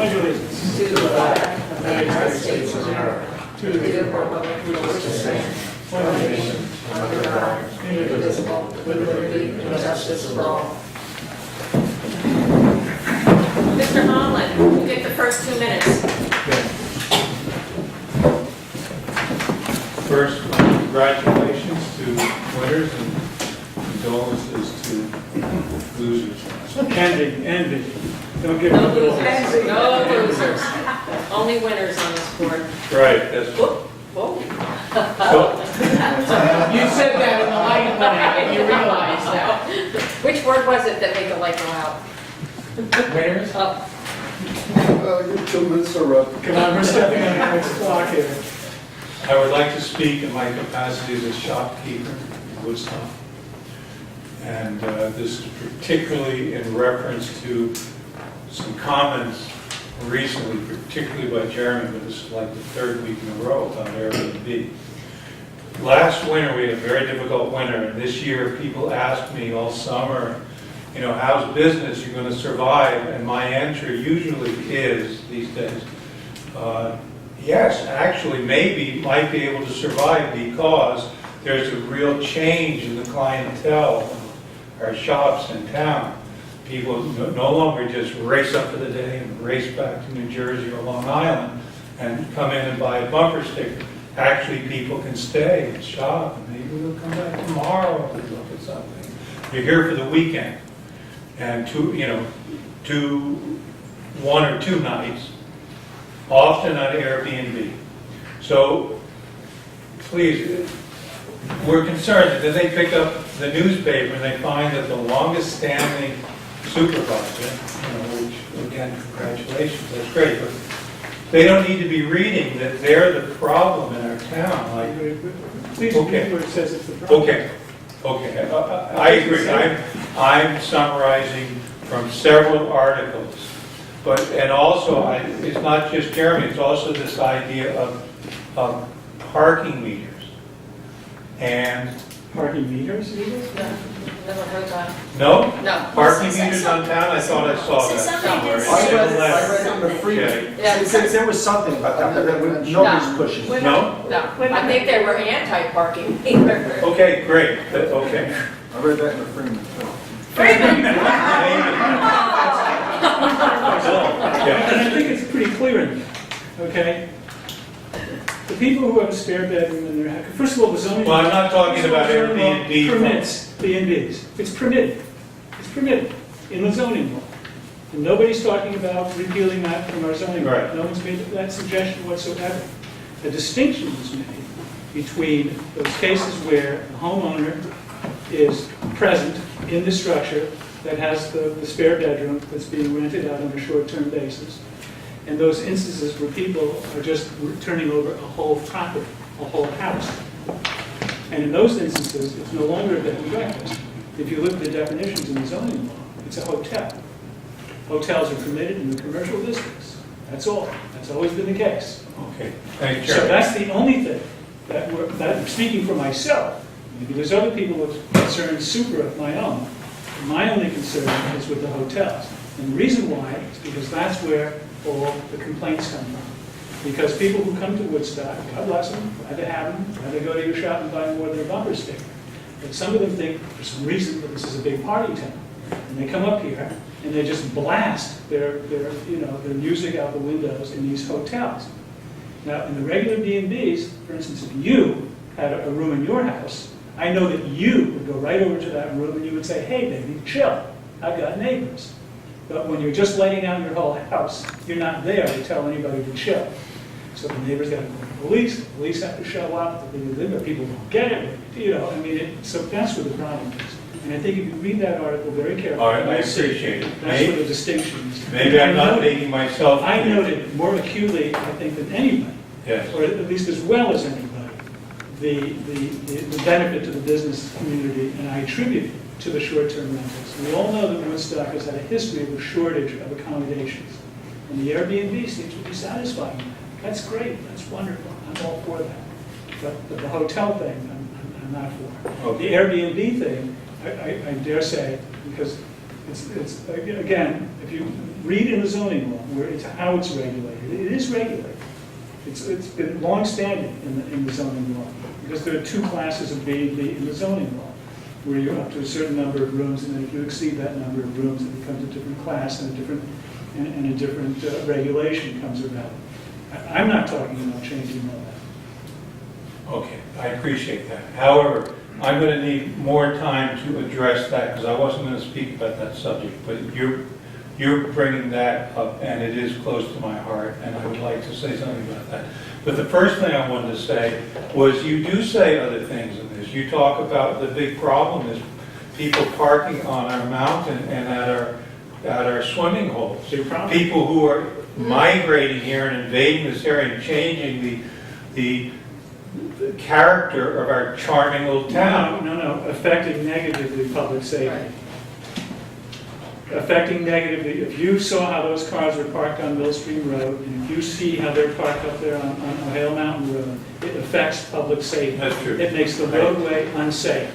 pledge allegiance to the flag of the United States of America, to the republic which stands one nation under God, indivisible, with liberty and justice for all. Mr. Holland, you get the first 2 minutes. First, congratulations to winners and condolences to losers. envy. Don't give No up at all. losers. No losers. Only winners on this board. Right, that's Whoa. Whoa. so. You said that and the light went out, and you realized that. Which word was it that made the light go out? Winners? Oh. Your 2 minutes are up. Come on, we're stepping on the next clock here. I would like to speak in my capacity as a shopkeeper in Woodstock. And this is particularly in reference to some comments recently, particularly by Jeremy, but this is like the 3rd week in a row on Airbnb. Last winter, we had a very difficult winter, and this year people asked me all summer, you know, how's business? You're going to survive? And my answer usually is, these days, yes, actually, maybe might be able to survive because there's a real change in the clientele of our shops in town. People no longer just race up for the day and race back to New Jersey or Long Island and come in and buy a bumper sticker. Actually, people can stay and shop, and maybe they'll come back tomorrow to look at something. You're here for the weekend, and 1 or 2 nights, often on Airbnb. So, please, we're concerned that then they pick up the newspaper and they find that the longest standing supervisor, which again, congratulations, that's great, but they don't need to be reading that they're the problem in our town. Like, Please Okay. read where it says it's the problem. okay, I agree. I'm summarizing from several articles, and also it's not just Jeremy. It's also this idea of parking meters and Parking meters, even? No. Never heard that. no No. parking meters on town. I thought I saw that somewhere. I read in the free. Okay. Yeah. It says there was something about that, but nobody's pushing. No? No. I think they were anti-parking meters. Okay, great. Okay. I read that in the Freeman. And I think it's pretty clear in there, okay? The people who have a spare bedroom in their house, first of all, the zoning... Well, I'm not talking about Airbnb. Permits B&Bs. It's permitted. It's permitted in the zoning law. And nobody's talking about repealing that from our zoning law. Right. No one's made that suggestion whatsoever. A distinction is made between those cases where the homeowner is present in the structure that has the spare bedroom that's being rented out on a short-term basis, and those instances where people are just turning over a whole property, a whole house. And in those instances, it's no longer a bed and breakfast. If you look at the definitions in the zoning law, it's a hotel. Hotels are permitted in the commercial districts. That's all. That's always been the case. Okay. Thank you, So Jeremy. that's the only thing that I'm speaking for myself. Maybe there's other people with concerns super of my own. My only concern is with the hotels. And the reason why is because that's where all the complaints come from. Because people who come to Woodstock, God bless them, glad to have them, glad to go to your shop and buy more than a bumper sticker. But some of them think, for some reason, that this is a big party town. And they come up here and they just blast their music out the windows in these hotels. Now, in the regular B&Bs, for instance, if you had a room in your house, I know that you would go right over to that room and you would say, hey, baby, chill. I've got neighbors. But when you're just laying out your whole house, you're not there to tell anybody to chill. So the neighbors got to call the police have to show up, but people don't get it, so that's where the problem is. And I think if you read that article very carefully, All right, I you'll see appreciate it. that's where the distinction is. Maybe I'm And not I noted- making myself I clear. noted more acutely, I think, than anybody, Yes. or at least as well as anybody, the benefit to the business community, and I attribute it to the short-term rentals. We all know that Woodstock has had a history of a shortage of accommodations, and the Airbnb seems to be satisfying that. That's great, that's wonderful, I'm all for that. But the hotel thing, I'm not for. The Okay. Airbnb thing, I dare say, because again, if you read in the zoning law, where it's how it's regulated, it is regulated. It's been long-standing in the zoning law, because there are two classes of B&B in the zoning law, where you're up to a certain number of rooms, and then if you exceed that number of rooms, it becomes a different class, and a different regulation comes about. I'm not talking about changing all that. Okay, I appreciate that. However, I'm going to need more time to address that, because I wasn't going to speak about that subject, but you're bringing that up, and it is close to my heart, and I would like to say something about that. But the first thing I wanted to say was, you do say other things in this. You talk about the big problem is people parking on our mountain and at our swimming holes. Big problem. People who are migrating here and invading this area and changing the character of our charming little town. No, affecting negatively public safety. Affecting negatively, if you saw how those cars were parked on Mill Stream Road, and if you see how they're parked up there on Ohio Mountain Road, it affects public safety. That's true. It makes the roadway unsafe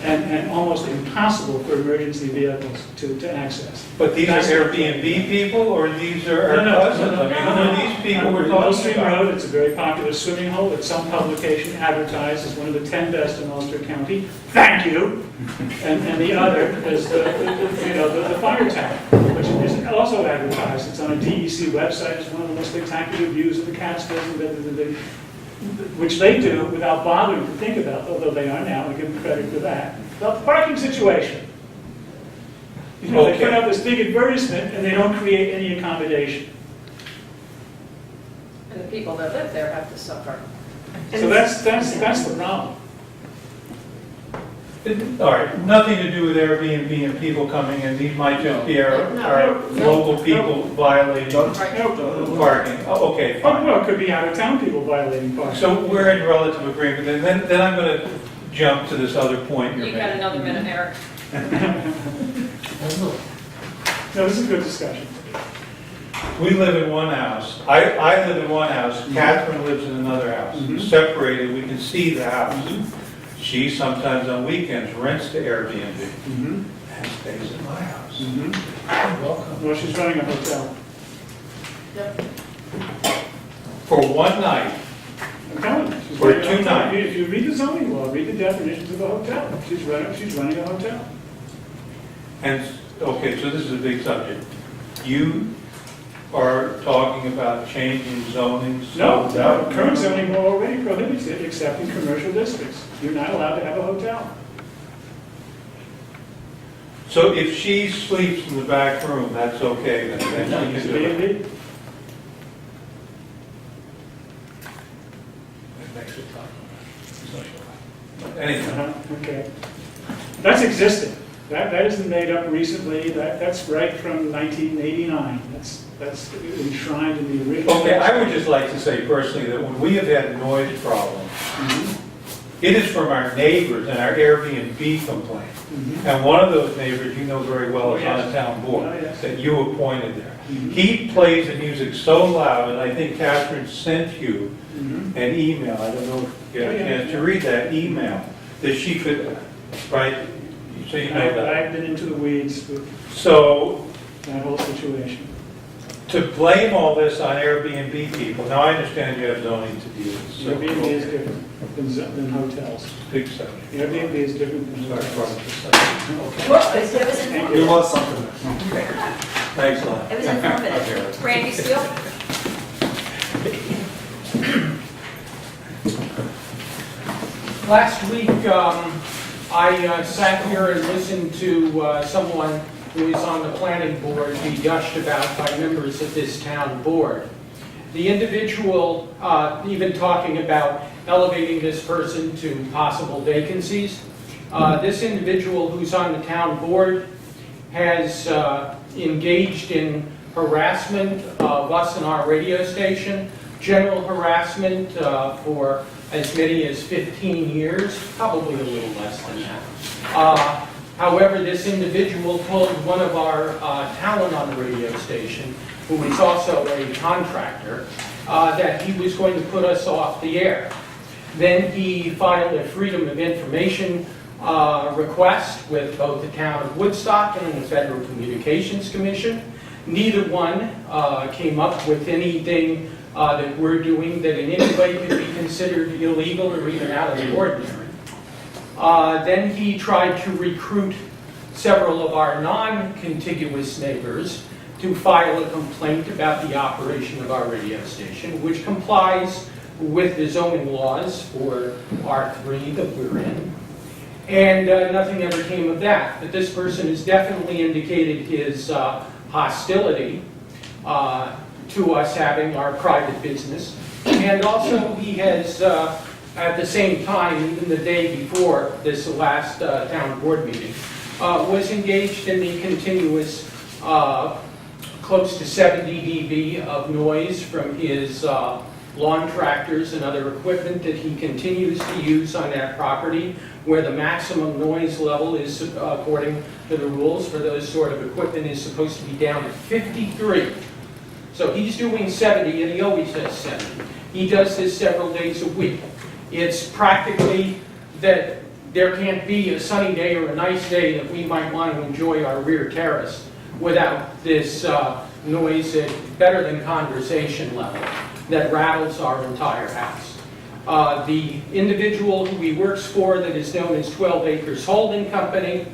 and almost impossible for emergency vehicles to access. But these are Airbnb people, or these are our cousins? I mean, who are these people we're Mill talking Stream about? Road, it's a very popular swimming hole that some publication advertised as one of the 10 best in Ulster County. Thank you. And the other is the fire tower, which is also advertised. It's on a DEC website. It's one of the most spectacular views of the Catskills, which they do without bothering to think about, although they are now. I give them credit for that. The parking situation. They put out this big advertisement and they don't create any accommodation. And the people that live there have to suffer. So that's the problem. All right, nothing to do with Airbnb and people coming in. These might just be our local people violating parking. Oh, okay, fine. Well, it could be out-of-town people violating parking. So we're in relative agreement, and then I'm going to jump to this other point you're You got making. another minute, Eric. No, this is a good discussion. We live in one house. I live in one house. Catherine lives in another house. Separated, we can see the house. She sometimes on weekends rents to Airbnb and stays in my house. Welcome. Well, she's running a hotel. For one night. I'm telling you. She's For running a 2 hotel. nights. If you read the zoning law, read the definitions of a hotel. She's running a hotel. And, okay, so this is a big subject. You are talking about changing zoning? No, current zoning law already prohibits it except in commercial districts. You're not allowed to have a hotel. So if she sleeps in the back room, that's okay, then she It's can do it? B&B. It makes it tough. Anyway, Okay. That's existing. That isn't made up recently. That's right from 1989. That's enshrined in the original. okay, I would just like to say personally that when we have had noise problems, it is from our neighbors and our Airbnb complaint. And one of those neighbors you know very well is on the town board, Oh, yes. that you appointed there. He plays the music so loud, and I think Catherine sent you an email, I don't know if you had a chance to read that email, that she could, right, so you know that. I've been into the weeds with So, that whole situation. to blame all this on Airbnb people, now I understand you have zoning to deal with. so- Airbnb is different than hotels. Big subject. Airbnb is different than Sorry, hotels. probably just like- Well, it was Thank informative. There was something there. Thanks a lot. It was informative. Randy Steele? Last week, I sat here and listened to someone who is on the planning board be gushed about by members of this town board. The individual even talking about elevating this person to possible vacancies. This individual who's on the town board has engaged in harassment of us and our radio station, general harassment for as many as 15 years, probably a little less than that. However, this individual told one of our talent on the radio station, who is also a contractor, that he was going to put us off the air. Then he filed a Freedom of Information request with both the town of Woodstock and the Federal Communications Commission. Neither one came up with anything that we're doing that in any way could be considered illegal or even out of the ordinary. Then he tried to recruit several of our non-contiguous neighbors to file a complaint about the operation of our radio station, which complies with the zoning laws for R3 that we're in. And nothing ever came of that. But this person has definitely indicated his hostility to us having our private business. And also he has, at the same time, even the day before this last town board meeting, was engaged in the continuous close to 70 dB of noise from his lawn tractors and other equipment that he continues to use on that property, where the maximum noise level is, according to the rules for those sort of equipment, is supposed to be down at 53. So he's doing 70, and he always does 70. He does this several days a week. It's practically that there can't be a sunny day or a nice day that we might want to enjoy our rear terrace without this noise at better than conversation level that rattles our entire house. The individual who he works for, that is known as 12 Acres Holding Company,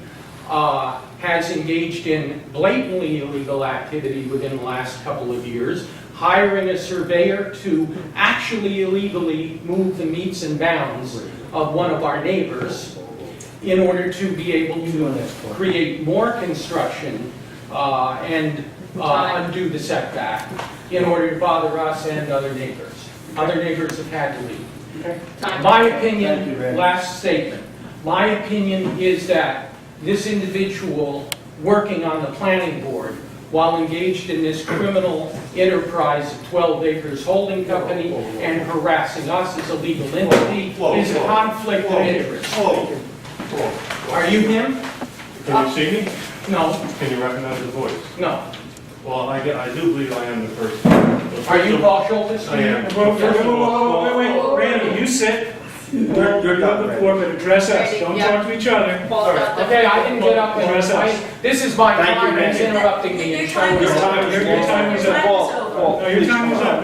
has engaged in blatantly illegal activity within the last couple of years, hiring a surveyor to actually illegally move the meets and bounds of one of our neighbors in order to be able to create more construction and undo the setback in order to bother us and other neighbors. Other neighbors have had to leave. My opinion, last statement, my opinion is that this individual working on the planning board while engaged in this criminal enterprise of 12 Acres Holding Company and harassing us as a legal entity is a conflict of interest. Are you him? Can you see me? No, Can you recognize the voice? no. Well, I do believe I am the person. Are you Paul Schultes? I am. Wait, Randy, you sit. You're on the floor, but address us, don't talk to each other. Paul's got the- Okay, I didn't get up and Address us. this is my Thank you, time, he's Randy. interrupting me. Your and time showing is me- up. Your time is up. Paul, No, your time is up.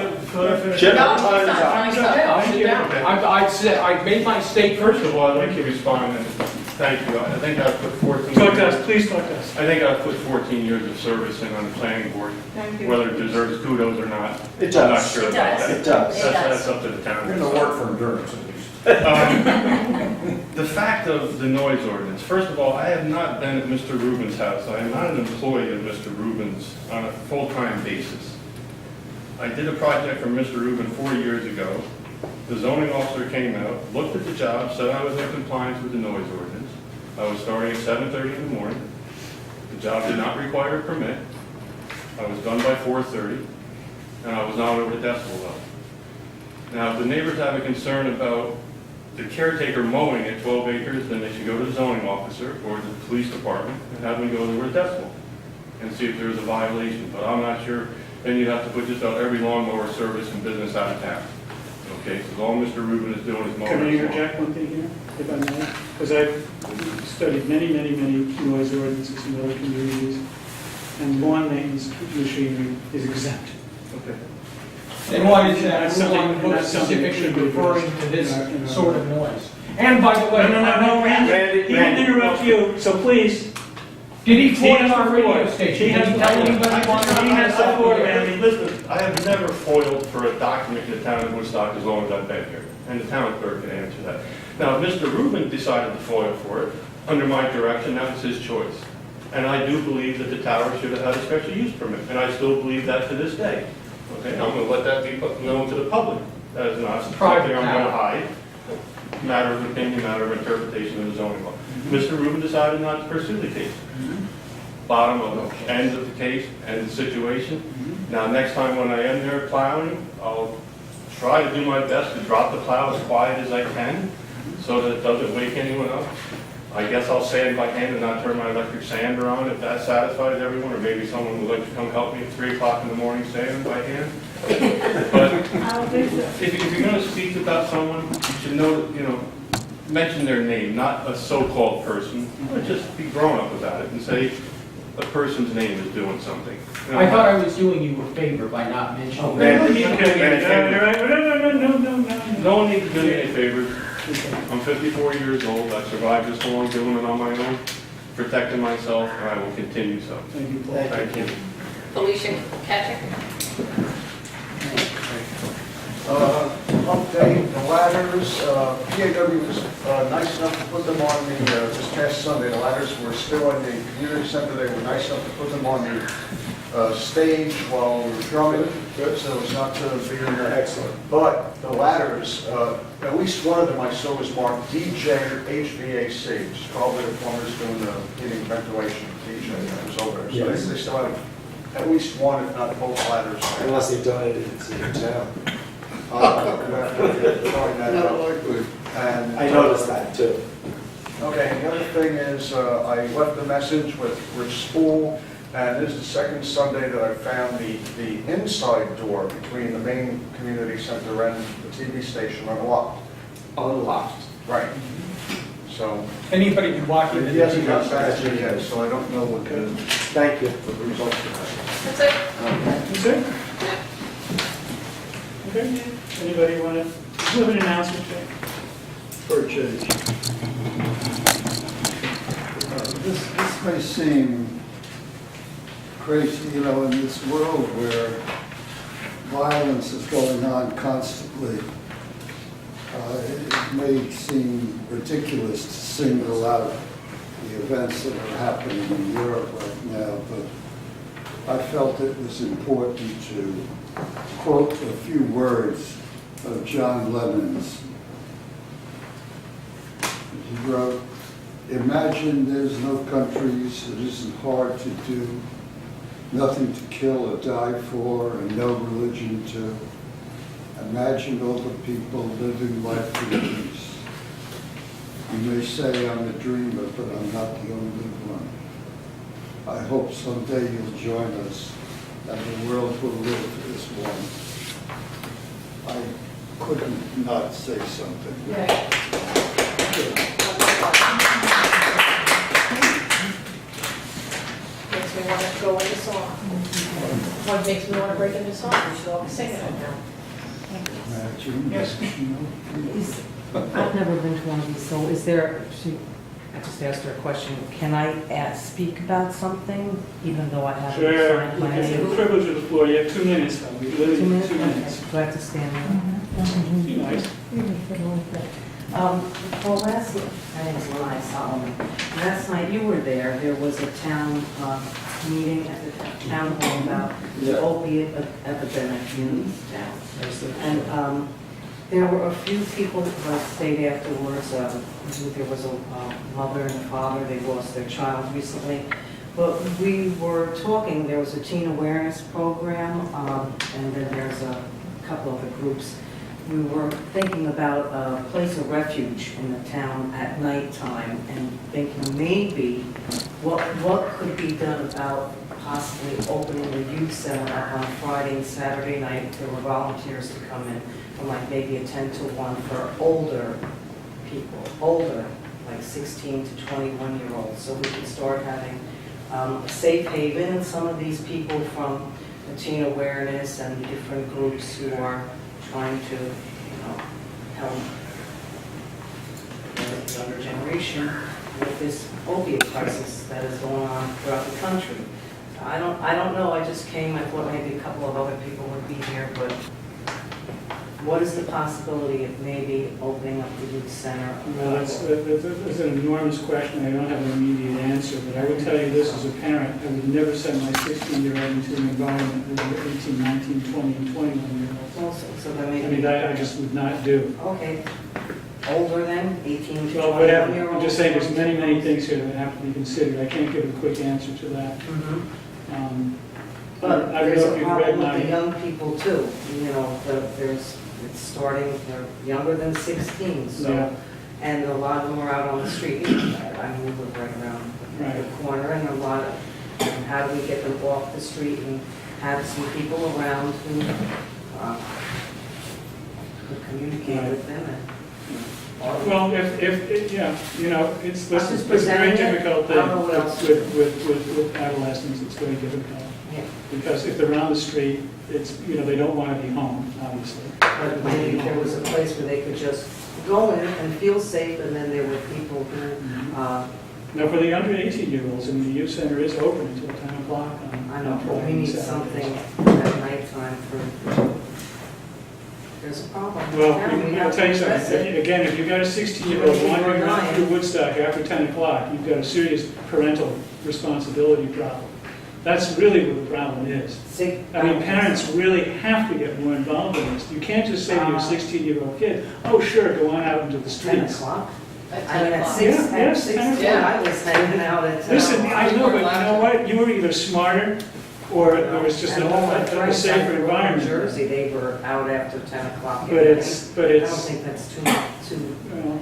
Jim, No, your time is he's not. up. He's Okay, I'll Thank sit you. down. I made my statement. First of all, I'd like to respond and thank you. I think I've put 14 Talk to us, years. please talk to us. I think I've put 14 years of service in on the planning board. Thank you. Whether it deserves kudos or not, It I'm not does. sure It about does. that. It does. That's up to the town. You're gonna work for endurance at least. The fact of the noise ordinance, first of all, I have not been at Mr. Rubin's house. I am not an employee of Mr. Rubin's on a full-time basis. I did a project for Mr. Rubin 4 years ago. The zoning officer came out, looked at the job, said I was in compliance with the noise ordinance. I was starting at 7:30 in the morning. The job did not require a permit. I was done by 4:30, and I was not over the decibel level. Now, if the neighbors have a concern about the caretaker mowing at 12 acres, then they should go to the zoning officer or the police department and have them go over the decibel and see if there's a violation. But I'm not sure, then you'd have to put just about every lawnmower service and business out of town. Okay, so all Mr. Rubin is doing is mowing. Can I his lawn. interject one thing here, if I may? Because I've studied many noise ordinances in other communities, and lawn maintenance machinery is exempt. Okay. And why is that? That's Rule on something- the book that's something that specifically should be referring addressed to this in our- sort of noise. And by the way. No, Randy, he didn't interrupt you, so please. Did he He foil has our the radio floor. station? He Did has he the tell floor. anybody on He has the floor, Randy. Listen, I have never foiled for a document in the town of Woodstock as long as I've been here, and the town clerk can answer that. Now, if Mr. Rubin decided to foil for it, under my direction, that was his choice. And I do believe that the tower should have had a special use permit, and I still believe that to this day. Okay, I'm gonna let that be known to the public. That is not something I'm gonna hide. Matter of opinion, matter of interpretation of the zoning law. Mr. Rubin decided not to pursue the case. Bottom of the end of the case, end of the situation. Now, next time when I am there plowing, I'll try to do my best to drop the plow as quiet as I can so that it doesn't wake anyone up. I guess I'll sand by hand and not turn my electric sander on if that satisfies everyone, or maybe someone would like to come help me at 3 o'clock in the morning sand by hand. But if you're going to speak about someone, you should know that, mention their name, not a so-called person, but just be grown up about it and say a person's name is doing something. You know, I thought I was doing you a favor by not mentioning. man, that. No. No one needs to do me any favors. I'm 54 years old. I've survived this long doing it on my own, protecting myself, and I will continue so. Thank you, Paul. Thank you. Felicia Patrick? Update, the ladders, PAW was nice enough to put them on the, this past Sunday, the ladders were still in the community center, they were nice enough to put them on the stage while we were drumming, so it's not to be in there. Excellent. But the ladders, at least one of them I saw was marked DJ HVAC, which is probably the plumbers doing the heating ventilation, DJ that was over there. So Yes. they still have at least one, if not both ladders. Unless they donated it to the town. And I noticed that too. okay, and the other thing is, I left a message with Rich Spool, and this is the second Sunday that I found the inside door between the main community center and the TV station unlocked. Unlocked. Right. So, Anybody can walk into he the hasn't got TV back to station. me yet, so I don't know what Thank you. the results are. That's it? That's it? Okay. Anybody want to, do you have an announcement, Jay? For change. This may seem crazy, you know, in this world where violence is going on constantly, it may seem ridiculous to single out the events that are happening in Europe right now, but I felt it was important to quote a few words of John Lennon's. He wrote, "Imagine there's no countries, it isn't hard to do, nothing to kill or die for, and no religion to. Imagine all the people living life in peace. You may say I'm a dreamer, but I'm not the only one. I hope someday you'll join us, and the world will live as one." I couldn't not say something. Makes me want to go into song. What makes me want to break into song? We should all be singing it now. Imagine. Yes. I've never been to one of these, so is there, I just asked her a question, can I speak about something, even though I haven't Sure. signed my It's the name? privilege of the floor. You have 2 minutes, though. We limit 2 it minutes? to 2 minutes. Okay. Do I have to stand there? Be nice. Well, last night, my name is Lanai Solomon. Last night you were there, there was a town meeting at the town hall about the opiate epidemic in this town. And there were a few people that stayed afterwards. There was a mother and a father, they lost their child recently. But we were talking, there was a teen awareness program, and then there's a couple other groups. We were thinking about a place of refuge in the town at nighttime and thinking maybe what could be done about possibly opening the youth center up on Friday and Saturday night if there were volunteers to come in from like maybe a 10 to 1 for older people, like 16 to 21-year-olds. So we could start having a safe haven, and some of these people from the teen awareness and the different groups who are trying to, help the younger generation with this opiate crisis that is going on throughout the country. I don't know, I just came, I thought maybe a couple of other people would be here, but what is the possibility of maybe opening up the youth center? That's an enormous question. I don't have an immediate answer, but I would tell you this as a parent. I would never send my 16-year-old into an environment with 18, 19, 20, and 21-year-olds. Also, so that I maybe. mean, that I just would not do. Okay, older than 18 to Well, whatever. 21-year-olds? I'm just saying there's many, many things here that have to be considered. I can't give a quick answer to that. Mhm. I But don't there's know if a you've problem read with the my, young people too, it's starting, they're younger than 16, so, Yeah. and a lot of them are out on the street. I mean, we live right around Right. the corner, and a lot of, and how do we get them off the street and have some people around who could communicate with them? Well, yeah, you know, it's I'm just a very presenting it. difficult I don't know what else. thing with adolescents, it's very difficult. Yeah. Because if they're on the street, it's, you know, they don't want to be home, obviously. But maybe there was a place where they could just go in and feel safe, and then there were people who, Now, for the under 18-year-olds, I mean, the youth center is open until 10 o'clock on. I know, on but we need Saturdays. something at nighttime for, there's a problem. Well, Now we I'll have tell you to address something, it. again, if you've got a 16-year-old wandering around through Woodstock after 10 o'clock, you've got a serious parental responsibility problem. That's really what the problem is. See, I mean, parents really have to get more involved in this. You can't just say to your 16-year-old kid, oh, sure, go on out into the 10 streets. o'clock? At I mean, 10 at o'clock. 6, Yeah, at yes, 6, 10 I was hanging out at. Listen, I know, but you know what? You were either smarter or there was just And all my a friends safer that grew up in environment. Jersey, they were out after 10 o'clock. at But night. it's, I don't think that's too, well,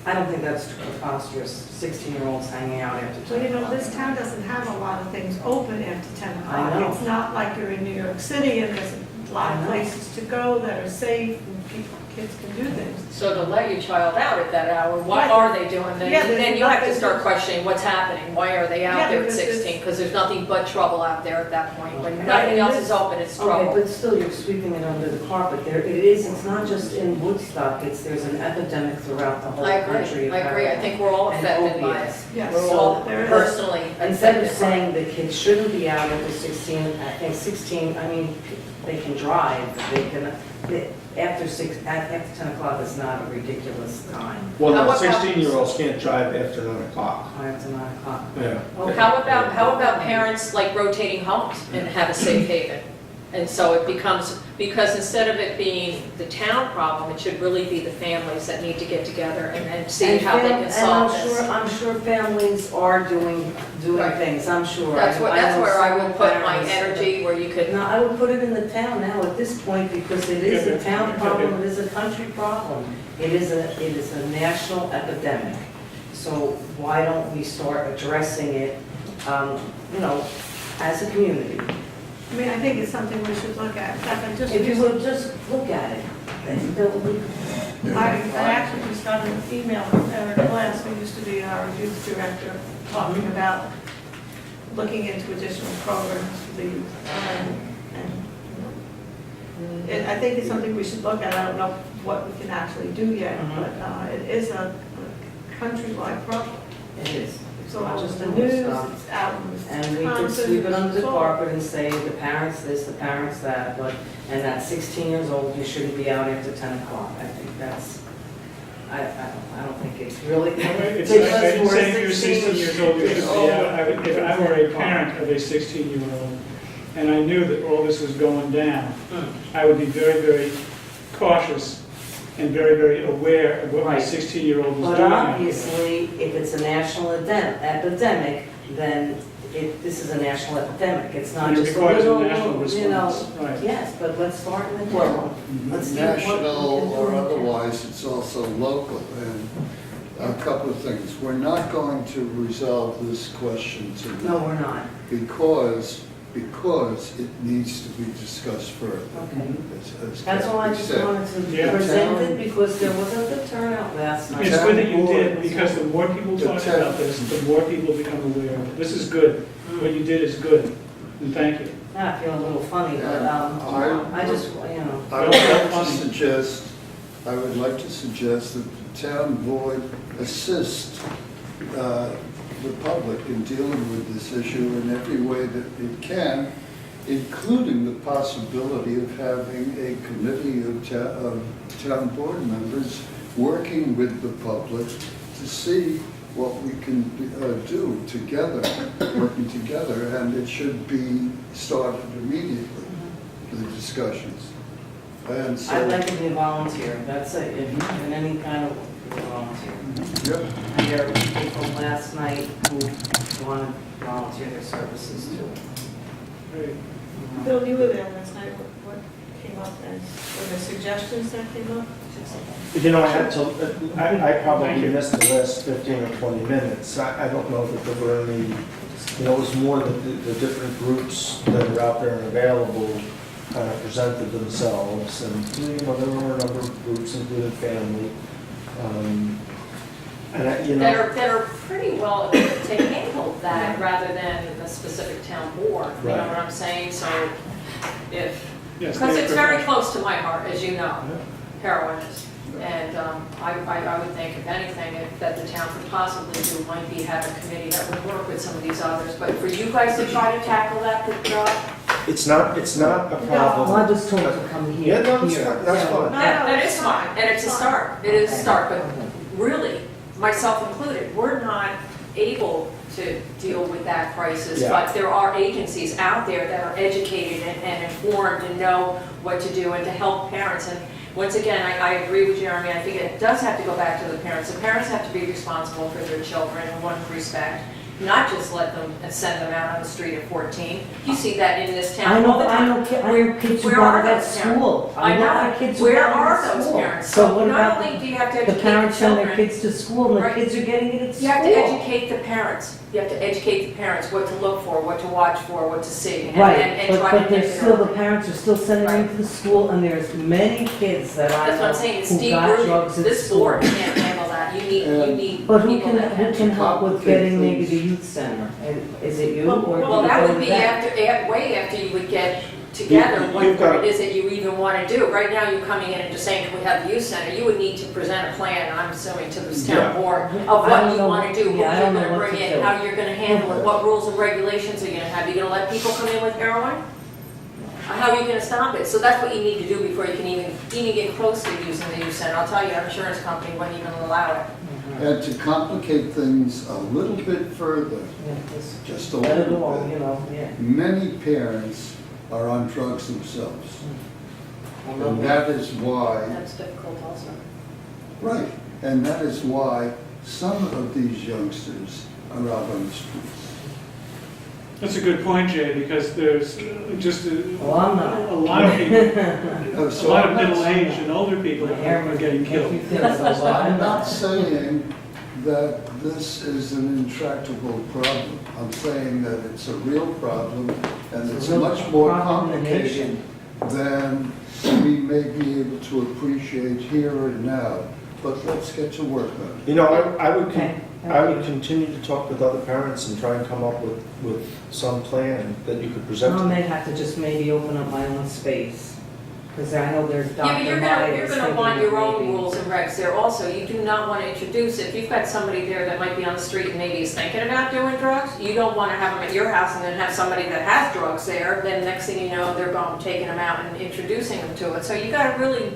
I don't think that's too preposterous, 16-year-olds hanging out after 10 o'clock. Well, you know, this town doesn't have a lot of things open after 10 I know. o'clock. It's not like you're in New York City and there's a lot I of know. places to go that are safe and kids can do things. So to let your child out at that hour, what Right. are they doing? Then Yeah, there's then you have to nothing- start questioning what's happening. Why are they Yeah, out there at because it's- 16? Because there's nothing but trouble out there at that point. When Okay. nothing Right, else and is open, it's Okay, trouble. but still, you're sweeping it under the carpet. There, it is, it's not just in Woodstock, there's an epidemic throughout the whole I country. agree, I of agree. I think we're all and affected by it. opiates. Yes, We're all there is. personally Instead of affected by saying it. the kids shouldn't be out after 16, I think 16, I mean, they can drive, after 10 o'clock is not a ridiculous time, How Well, about- 16-year-olds can't drive after 9 o'clock. after 9 o'clock. Yeah. Okay. How about parents like rotating homes and have a safe haven? And so it becomes, because instead of it being the town problem, it should really be the families that need to get together and then see how they can solve this. And I'm sure families are doing Right. things, I'm sure. That's I where know I some will put my parents- energy, where you could, No, I would put it in the town now at this point because it is a town problem, it is a country problem. It is a national epidemic. So why don't we start addressing it, as a community? I mean, I think it's something we should look at. In fact, If you would just look at it, then I actually just got an email from Eric Glass, who used to be our youth director, talking about looking into additional programs for the youth. I think it's something we should look at. I don't know what we can actually do yet, but it is a countrywide problem. it is. It's not all just the in news, Woodstock. it's out in the And we could concerts, sweep it under it's the all- carpet and say the parents this, the parents that, and at 16 years old, you shouldn't be out after 10 o'clock. I think that's, I don't think it's really. It's, I Because didn't we're say if you're 16 years old, you should be old. out. If I were a parent of a 16-year-old, and I knew that all this was going down, I would be very, very cautious and very, very aware of what my Right. 16-year-old was But doing. obviously, if it's a national epidemic, then this is a national epidemic. It's not It just a requires a little, national response, right. Yes, but let's start in the town. Let's see what we can National do or in the town. otherwise, it's also local. And a couple of things. We're not going to resolve this question tonight. No, we're not. Because it needs to be discussed further. Okay. As That's all I Kathy just said. wanted to Yeah. present it because there was a good turnout last night. It's good that you did, Town board. because the more people The talk town- about this, the more people become aware of it. This is good. What you did is good, and thank you. Yeah, I feel a little funny, but I just, I would like to suggest that the town board assist the public in dealing with this issue in every way that it can, including the possibility of having a committee of town board members working with the public to see what we can do together, working together, and it should be started immediately, the discussions. And so, I'd like to be a volunteer. That's it, if in any kind of volunteer. Yep. And there were people last night who wanted to volunteer their services too. Great. Bill, you were there last night. What came up as, were there suggestions that came up? You know, I probably Thank you. missed the last 15 or 20 minutes. I don't know that there were any, it was more that the different groups that are out there and available kind of presented themselves. And, there were a number of groups, including family. And I, you that know, are pretty well equipped to handle that rather than the specific town board. You know Right. what I'm saying? So if, Yes, because they it's very provide- close to my heart, as you know, heroin is. And I would think, if anything, that the town could possibly do might be have a committee that would work with some of these others. But for you guys to try to tackle that, good job. it's not a problem. Well, I was told to come here. Yeah, no, that's here. fine, that's Yeah. fine. That is smart, and it's a start. It is a start, but really, myself included, we're not able to deal with that crisis. Yeah. But there are agencies out there that are educated and informed and know what to do and to help parents. And once again, I agree with Jeremy. I think it does have to go back to the parents. The parents have to be responsible for their children in one respect, not just let them and send them out on the street at 14. You see that in this I town all the know, time. I know kids who Where got are it at those parents? school. I know. kids who Where got it are at those school. parents? So what not about only do you have to the educate parents send their children, kids to school and the Right. kids are getting it at school? you have to educate the parents. You have to educate the parents what to look for, what to watch for, what to see, and Right, try but to there's get it still, the over. parents are still sending them to the school, and there's many kids that I That's what I'm know saying, it's who deep got rooted. drugs at This school. board can't handle that. You need But who people that can can. help with complicate getting maybe things. the youth center? And is it you, or do you Well, that go would to be them? way after you would get together what You've got- it is that you even want to do. Right now, you're coming in and just saying, can we have the youth center? You would need to present a plan, I'm assuming, to this town Yeah. board I of don't what you know- want to do, who yeah, I you're don't know going to what bring to in, do. how you're going to handle it, what rules and regulations are you going to have? You going to let people come in with heroin? How are you going to stop it? So that's what you need to do before you can even get close to using the youth center. I'll tell you, our insurance company wouldn't even allow it. And to complicate things a little bit further, Yeah, just just a let it little alone, bit, you know, yeah. many parents are on drugs themselves. I know And that is why, That's difficult also. right, and that is why some of these youngsters are out on the streets. That's a good point, Jay, because there's just Well, I'm not. a lot of people, a So lot I'm of not middle-aged and older people are getting killed. So I'm not saying that this is an intractable problem. I'm saying that it's a real problem, and it's It's a real much more problem in the complicated than we may be able to appreciate here and now. But let's get to work on it. You know, I would, Okay. I would continue to talk with other parents and try and come up with some plan that you could present I to them. may have to just maybe open up my own space, because I know there's Yeah, but Dr. you're Myers gonna thinking want your of own maybe- rules and regs there also. You do not want to introduce, if you've got somebody there that might be on the street and maybe is thinking about doing drugs, you don't want to have them at your house and then have somebody that has drugs there, then next thing you know, they're going, taking them out and introducing them to it. So you gotta really,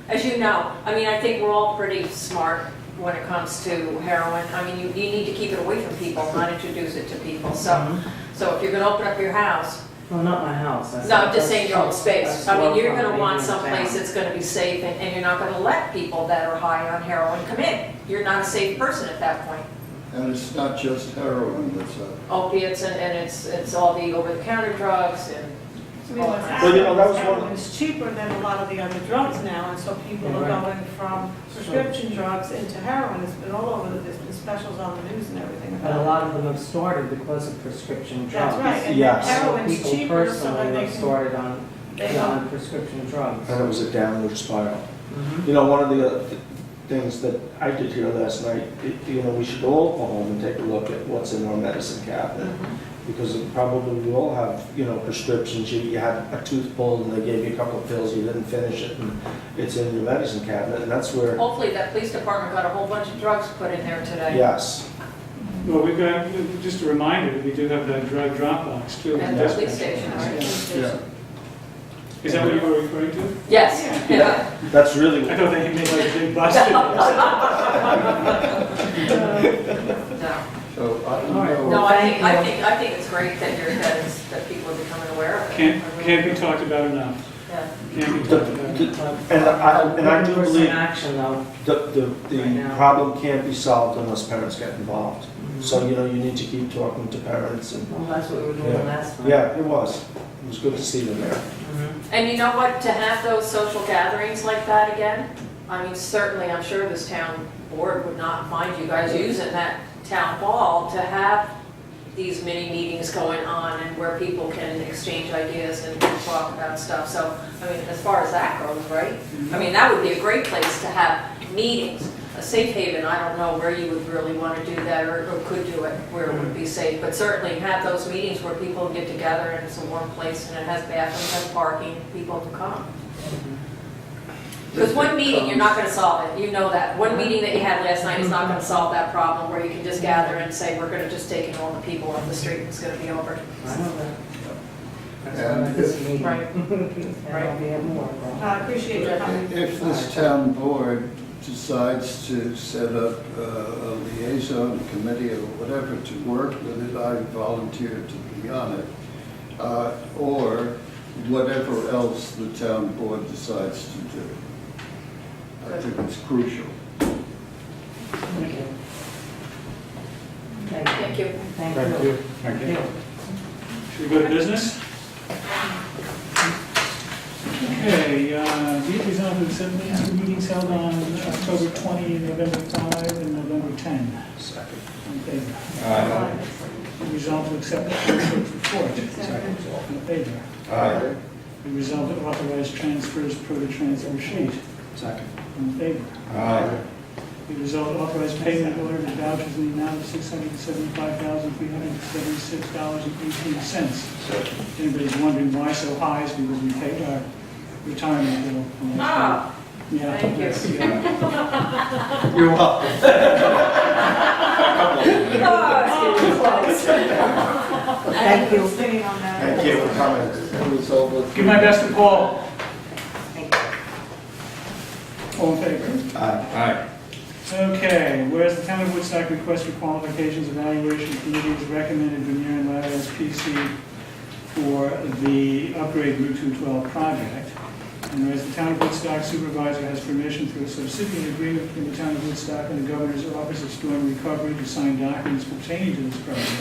as you know, I mean, I think we're all pretty smart when it comes to heroin. I mean, you need to keep it away from people, not introduce it to people. So if you're gonna open up your house, Well, not my house. I no, said I'm just that's- saying your own space. that's I mean, more you're gonna property want in someplace town. that's gonna be safe, and you're not gonna let people that are high on heroin come in. You're not a safe person at that point. And it's not just heroin that's Opiates, and it's all the over-the-counter drugs, and Well, you know, that was one- It's cheaper than a lot of the other drugs now, and so people are Right. going from prescription drugs into heroin. It's been all over, there's been specials on the news and everything But a about lot of them have started because of prescription it. drugs. That's right, and Yes. heroin's People cheaper, so personally that they have can, started they don't, on prescription drugs. And it was a downward spiral. Mhm. You know, one of the other things that I did here last night, you know, we should all go home and take a look at what's in our medicine cabinet. Because it probably we all have, you know, prescriptions, you had a tooth pulled and they gave you a couple of pills, you didn't finish it, and it's in your medicine cabinet, and that's where, hopefully that police department got a whole bunch of drugs put in there today. yes. Well, we've got, just a reminder, we do have that drug drop box too. At in the this police district. station, right? Yeah. Is that what you were referring to? Yes. Yeah. That's really, I thought they made like a big bust. No. So I don't All right. know. No, Thank you. I think it's great that that people are becoming aware of it. Can't be talked about enough. Yeah. Can't be talked about enough. and I do Looking for some believe action though. the Right now. problem can't be solved unless parents get involved. Mm-hmm. So, you know, you need to keep talking to parents and, Well, that's what we were doing Yeah. last time. yeah, it was. It was good to see them there. Mhm. And you know what, to have those social gatherings like that again, I mean, certainly, I'm sure this town board would not mind you guys using that town hall to have these mini meetings going on and where people can exchange ideas and talk about stuff. So, I mean, as far as that goes, right? I mean, that would be a great place to have meetings. a safe haven, I don't know where you would really want to do that or could do it where it would be safe, but certainly have those meetings where people get together and it's a warm place and it has bathrooms and parking, people can come. Because one meeting, you're not going to solve it, you know that. One meeting that you had last night is not going to solve that problem where you can just gather and say, we're going to just take in all the people off the street and it's going to be over. I know that. That's And why this if- meeting. Right. And I'll be at more. I appreciate your coming. If this town board decides to set up a liaison committee or whatever to work with it, I volunteer to be on it. Or whatever else the town board decides to do. I think it's crucial. Thank you. Thank you. Thank you. Thank you. Should we go to business? Okay, be it resolved that the meetings held on October 20, November 5, and November 10. Second. In favor. Uh, Be resolved to accept the clerk's report. In favor. Aye. Be resolved to authorize transfers per the transfer sheet. Second. In favor. Aye. Be resolved to authorize payment of orders and vouchers in the amount of $675,376.18. If anybody's wondering why so high, it's because we paid our retirement bill. Ah, Yeah. thank you. that's- yeah. You're welcome. Thank you. Sitting on that. Thank you for coming. It was over. Give my best to Paul. All in favor? Aye. Okay, whereas the town of Woodstock requests for qualifications evaluation committee has recommended Veneer and Ladder as PC for the upgrade Route 212 project. And whereas the town of Woodstock supervisor has permission through a subsidiary agreement between the town of Woodstock and the governor's office of storm recovery to sign documents pertaining to this project.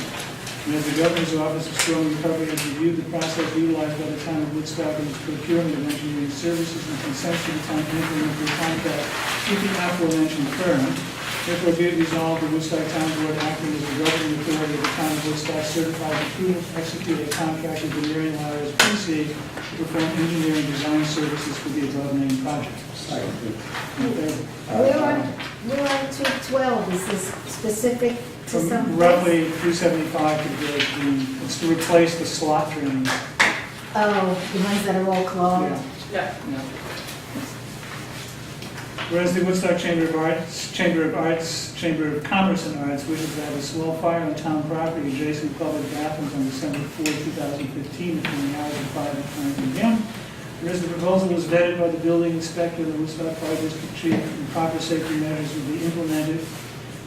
And as the governor's office of storm recovery has reviewed the process utilized by the town of Woodstock in its procurement of engineering services and consents to the town to enter into a contract with the aforementioned firm, therefore be it resolved, the Woodstock Town Board acting as the governing authority of the town of Woodstock certifies approval to execute a contract with Veneer and Ladder PC to perform engineering design services for the above named project. Okay. We're on 212, is this specific to From something? roughly 375 to the, it's to replace the slot drains. Oh, the ones that are all clogged? Yeah. Yeah. Whereas the Woodstock Chamber of Commerce and Arts wishes to have a small fire on town property adjacent to public bathrooms on December 4, 2015, between the hours of 5 and 9 p.m. Whereas the proposal was vetted by the building inspector and the Woodstock Fire District Chief, and proper safety measures will be implemented.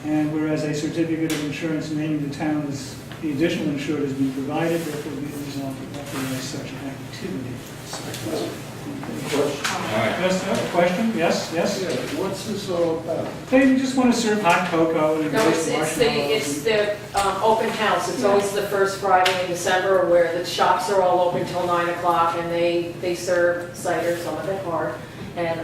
And whereas a certificate of insurance naming the town as the additional insured has been provided, therefore be it resolved to authorize such activity. Yes, question? Yes, yes? Yeah, what's this all about? They just want to serve hot cocoa and No, roast it's marshmallows. the open house. It's always the first Friday in December where the shops are all open till 9 o'clock and they serve cider, some of it hard, and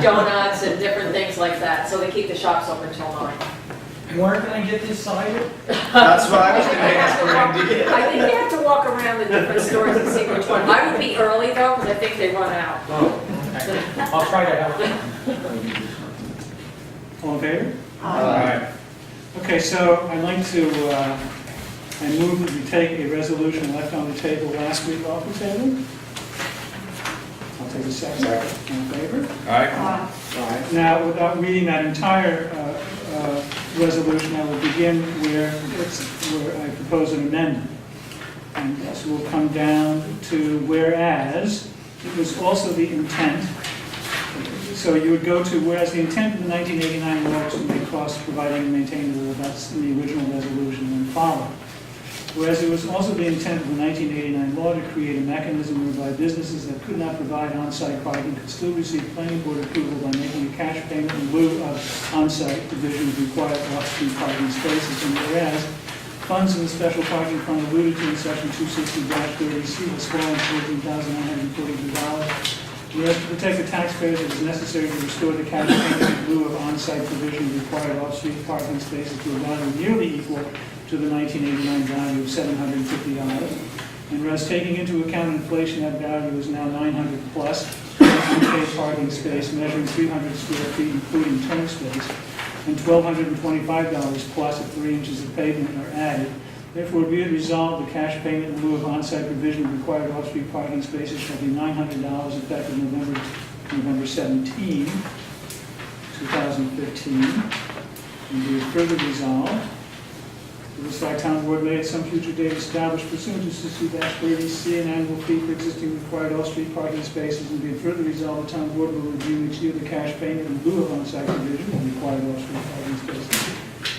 donuts and different things like that. So they keep the shops open till 9. And where can I get this cider? That's what I was gonna ask Randy. I think you have to walk around the different stores and see which one. I would be early though, because I think they run out. Oh, okay. I'll try to help. All in favor? Aye. Okay, so I'd like to, I move that we take a resolution left on the table last week off the table. I'll take a second. All in favor? Aye. Now, without reading that entire resolution, I will begin where I propose an amendment. And this will come down to whereas it was also the intent, so you would go to whereas the intent of the 1989 law was to make costs providing and maintaining the river, that's in the original resolution and follow. Whereas it was also the intent of the 1989 law to create a mechanism whereby businesses that could not provide on-site parking could still receive planning board approval by making a cash payment in lieu of on-site provision of required off-street parking spaces. And whereas funds in the special parking fund alluded to in section 260-30C was fallen $14,942. Whereas to protect the taxpayers, it is necessary to restore the cash payment in lieu of on-site provision of required off-street parking spaces to a value nearly equal to the 1989 value of $750. And whereas taking into account inflation, that value is now 900 plus. unpaid parking space measuring 300 square feet, including turn space, and $1,225 plus if 3 inches of pavement are added. Therefore, be it resolved, the cash payment in lieu of on-site provision of required off-street parking spaces shall be $900 effective November 17, 2015. And be it further resolved, the Woodstock Town Board may at some future date establish pursuant to 60-30C an annual fee for existing required off-street parking spaces, and be it further resolved, the town board will review each year the cash payment in lieu of on-site provision of required off-street parking spaces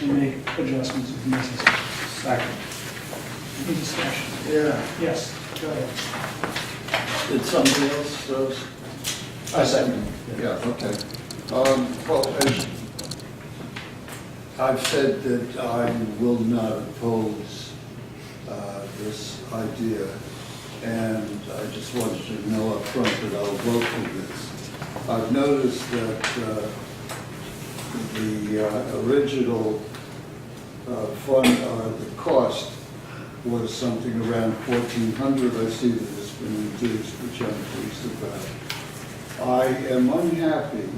and make adjustments if necessary. Second. Any discussion? Yeah, Yes, go ahead. did somebody else, I second. yeah, okay. Well, as I've said that I will not oppose this idea, and I just wanted you to know up front that I'll vote for this. I've noticed that the original fund, the cost was something around $1,400. I see that it's been reduced, which I'm pleased about. I am unhappy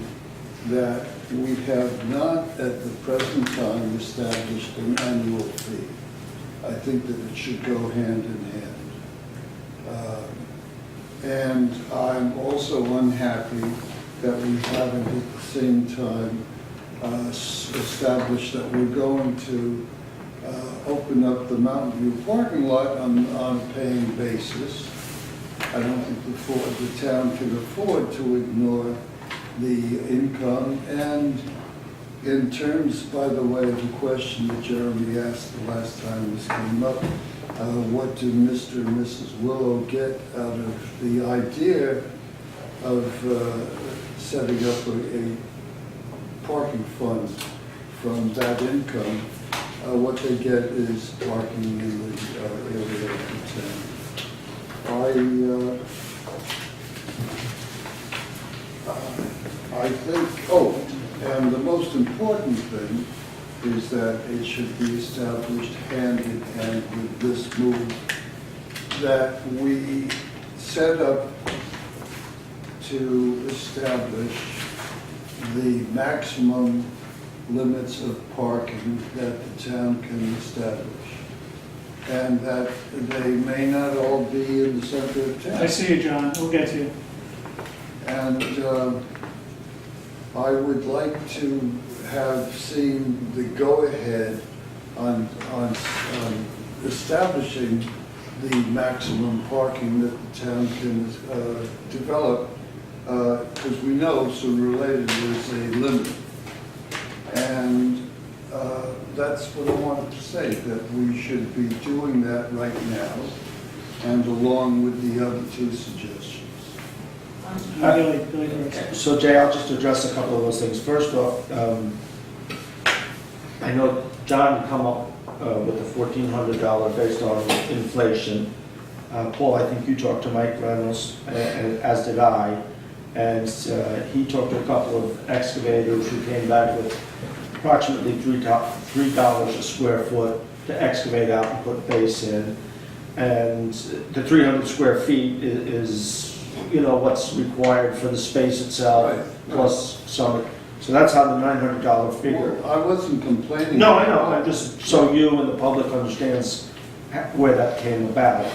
that we have not at the present time established an annual fee. I think that it should go hand in hand. And I'm also unhappy that we haven't at the same time established that we're going to open up the Mountain View parking lot on a paying basis. I don't think the town can afford to ignore the income. And in terms, by the way, of the question that Jeremy asked the last time this came up, what do Mr. and Mrs. Willow get out of the idea of setting up a parking fund from that income? What they get is parking in the area of the town. I think, and the most important thing is that it should be established hand in hand with this move, that we set up to establish the maximum limits of parking that the town can establish, and that they may not all be in the center of town. I see you, John. We'll get to you. And I would like to have seen the go-ahead on establishing the maximum parking that the town can develop, because we know sooner or later there's a limit. And that's what I wanted to say, that we should be doing that right now, and along with the other two suggestions. Billy first. So Jay, I'll just address a couple of those things. First off, I know John come up with the $1,400 based on inflation. Paul, I think you talked to Mike Reynolds, as did I, and he talked to a couple of excavators who came back with approximately $3 a square foot to excavate out and put base in. And the 300 square feet is, what's required for the space itself, Right. plus some. So that's how the $900 figure. Well, I wasn't complaining. No, I know, I'm just, so you and the public understands where that came about.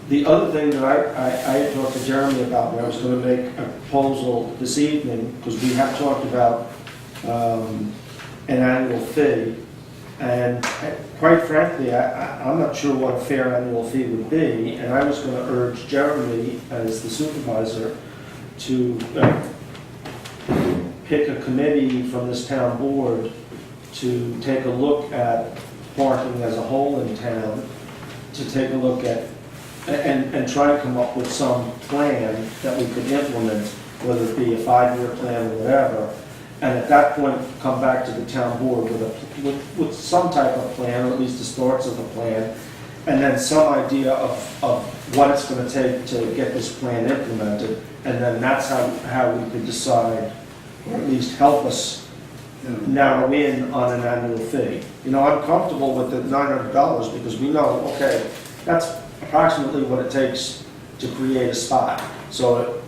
The other thing that I had talked to Jeremy about, and I was going to make a proposal this evening, because we have talked about an annual fee, and quite frankly, I'm not sure what a fair annual fee would be, and I was going to urge Jeremy, as the supervisor, to pick a committee from this town board to take a look at parking as a whole in town, to take a look at, and try and come up with some plan that we could implement, whether it be a 5-year plan or whatever, and at that point, come back to the town board with some type of plan, or at least the starts of a plan, and then some idea of what it's going to take to get this plan implemented, and then that's how we could decide, or at least help us narrow in on an annual fee. I'm comfortable with the $900 because we know, okay, that's approximately what it takes to create a spot. So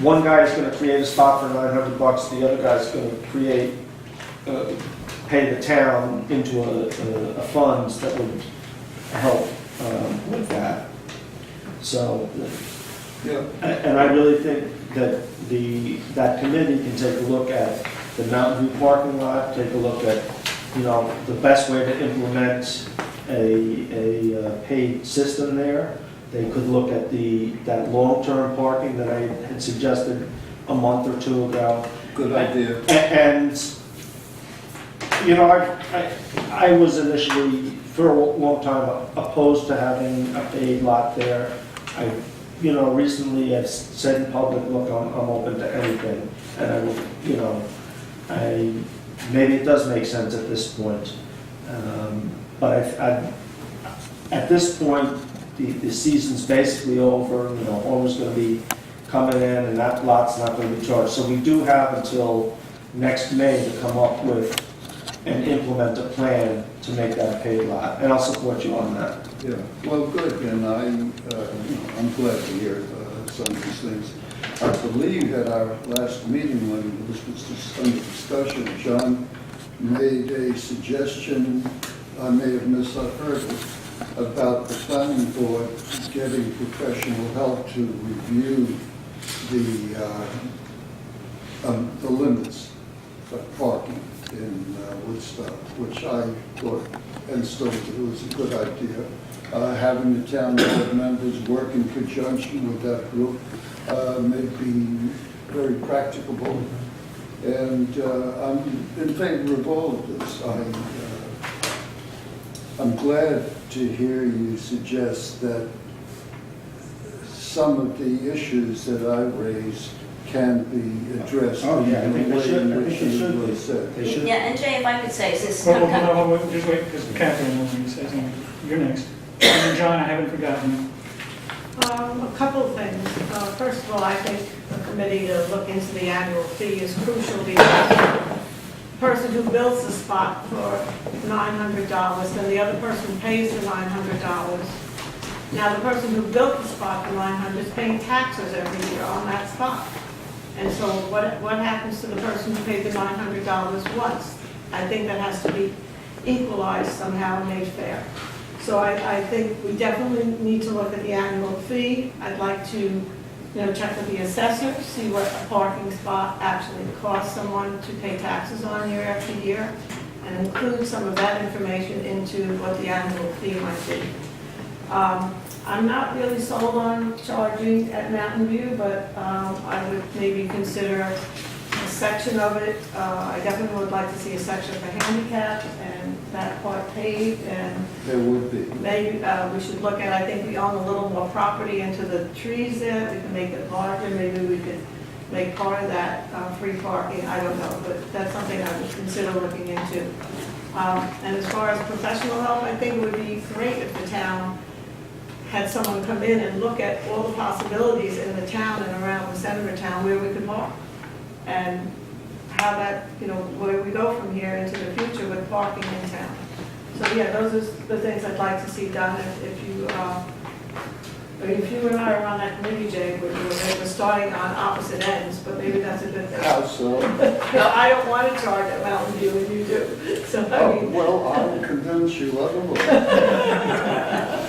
one guy's gonna create a spot for $900, the other guy's gonna create, pay the town into a fund that would help with that. So, Yeah. and I really think that that committee can take a look at the Mountain View parking lot, take a look at, the best way to implement a paid system there. They could look at that long-term parking that I had suggested a month or two ago. Good idea. And, I was initially, for a long time, opposed to having a paid lot there. I, recently have said in public, look, I'm open to anything. And I would, maybe it does make sense at this point. But at this point, the season's basically over, Homer's gonna be coming in and that lot's not gonna be charged. So we do have until next May to come up with and implement a plan to make that a paid lot. And I'll support you on that. Yeah, well, good, and I'm glad to hear some of these things. I believe at our last meeting when this was just under discussion, John made a suggestion, I may have misheard it, about the planning board getting professional help to review the limits of parking in Woodstock, which I thought and still do is a good idea. Having the town board members work in conjunction with that group may be very practicable. And I'm in favor of all of this. I'm glad to hear you suggest that some of the issues that I raised can be addressed Oh, in yeah, I the think they way should. in I which think they should you be. said. They should. Yeah, and Jay, if I could say, since Wait, just wait, because Catherine wants to say something. You're next. And John, I haven't forgotten you. A couple of things. First of all, I think a committee to look into the annual fee is crucial because the person who builds the spot for $900, then the other person pays the $900. Now, the person who built the spot for $900 is paying taxes every year on that spot. And so what happens to the person who paid the $900 once? I think that has to be equalized somehow and made fair. So I think we definitely need to look at the annual fee. I'd like to, check with the assessor, see what a parking spot actually costs someone to pay taxes on year after year, and include some of that information into what the annual fee might be. I'm not really sold on charging at Mountain View, but I would maybe consider a section of it. I definitely would like to see a section for handicap and that part paved, and There would be. maybe we should look at, I think we own a little more property into the trees there. We can make it larger. Maybe we could make part of that free parking. I don't know, but that's something I would consider looking into. And as far as professional help, I think it would be great if the town had someone come in and look at all the possibilities in the town and around the center of town where we could park. And how that, where we go from here into the future with parking in town. So yeah, those are the things I'd like to see done. If you and I are on that committee, Jay, we're starting on opposite ends, but maybe that's a good thing. How so? I don't want to charge at Mountain View and you do. So I mean, Well, I'll convince you otherwise.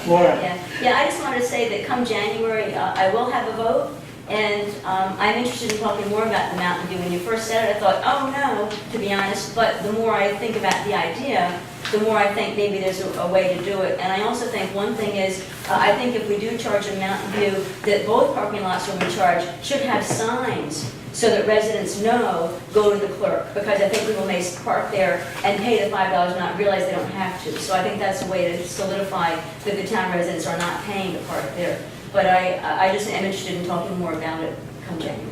Laura? Yeah, I just wanted to say that come January, I will have a vote, and I'm interested in talking more about the Mountain View. When you first said it, I thought, oh no, to be honest, but the more I think about the idea, the more I think maybe there's a way to do it. And I also think one thing is, I think if we do charge in Mountain View, that both parking lots will be charged should have signs so that residents know, go to the clerk. Because I think people may park there and pay the $5 and not realize they don't have to. So I think that's a way to solidify that the town residents are not paying to park there. But I just am interested in talking more about it come January.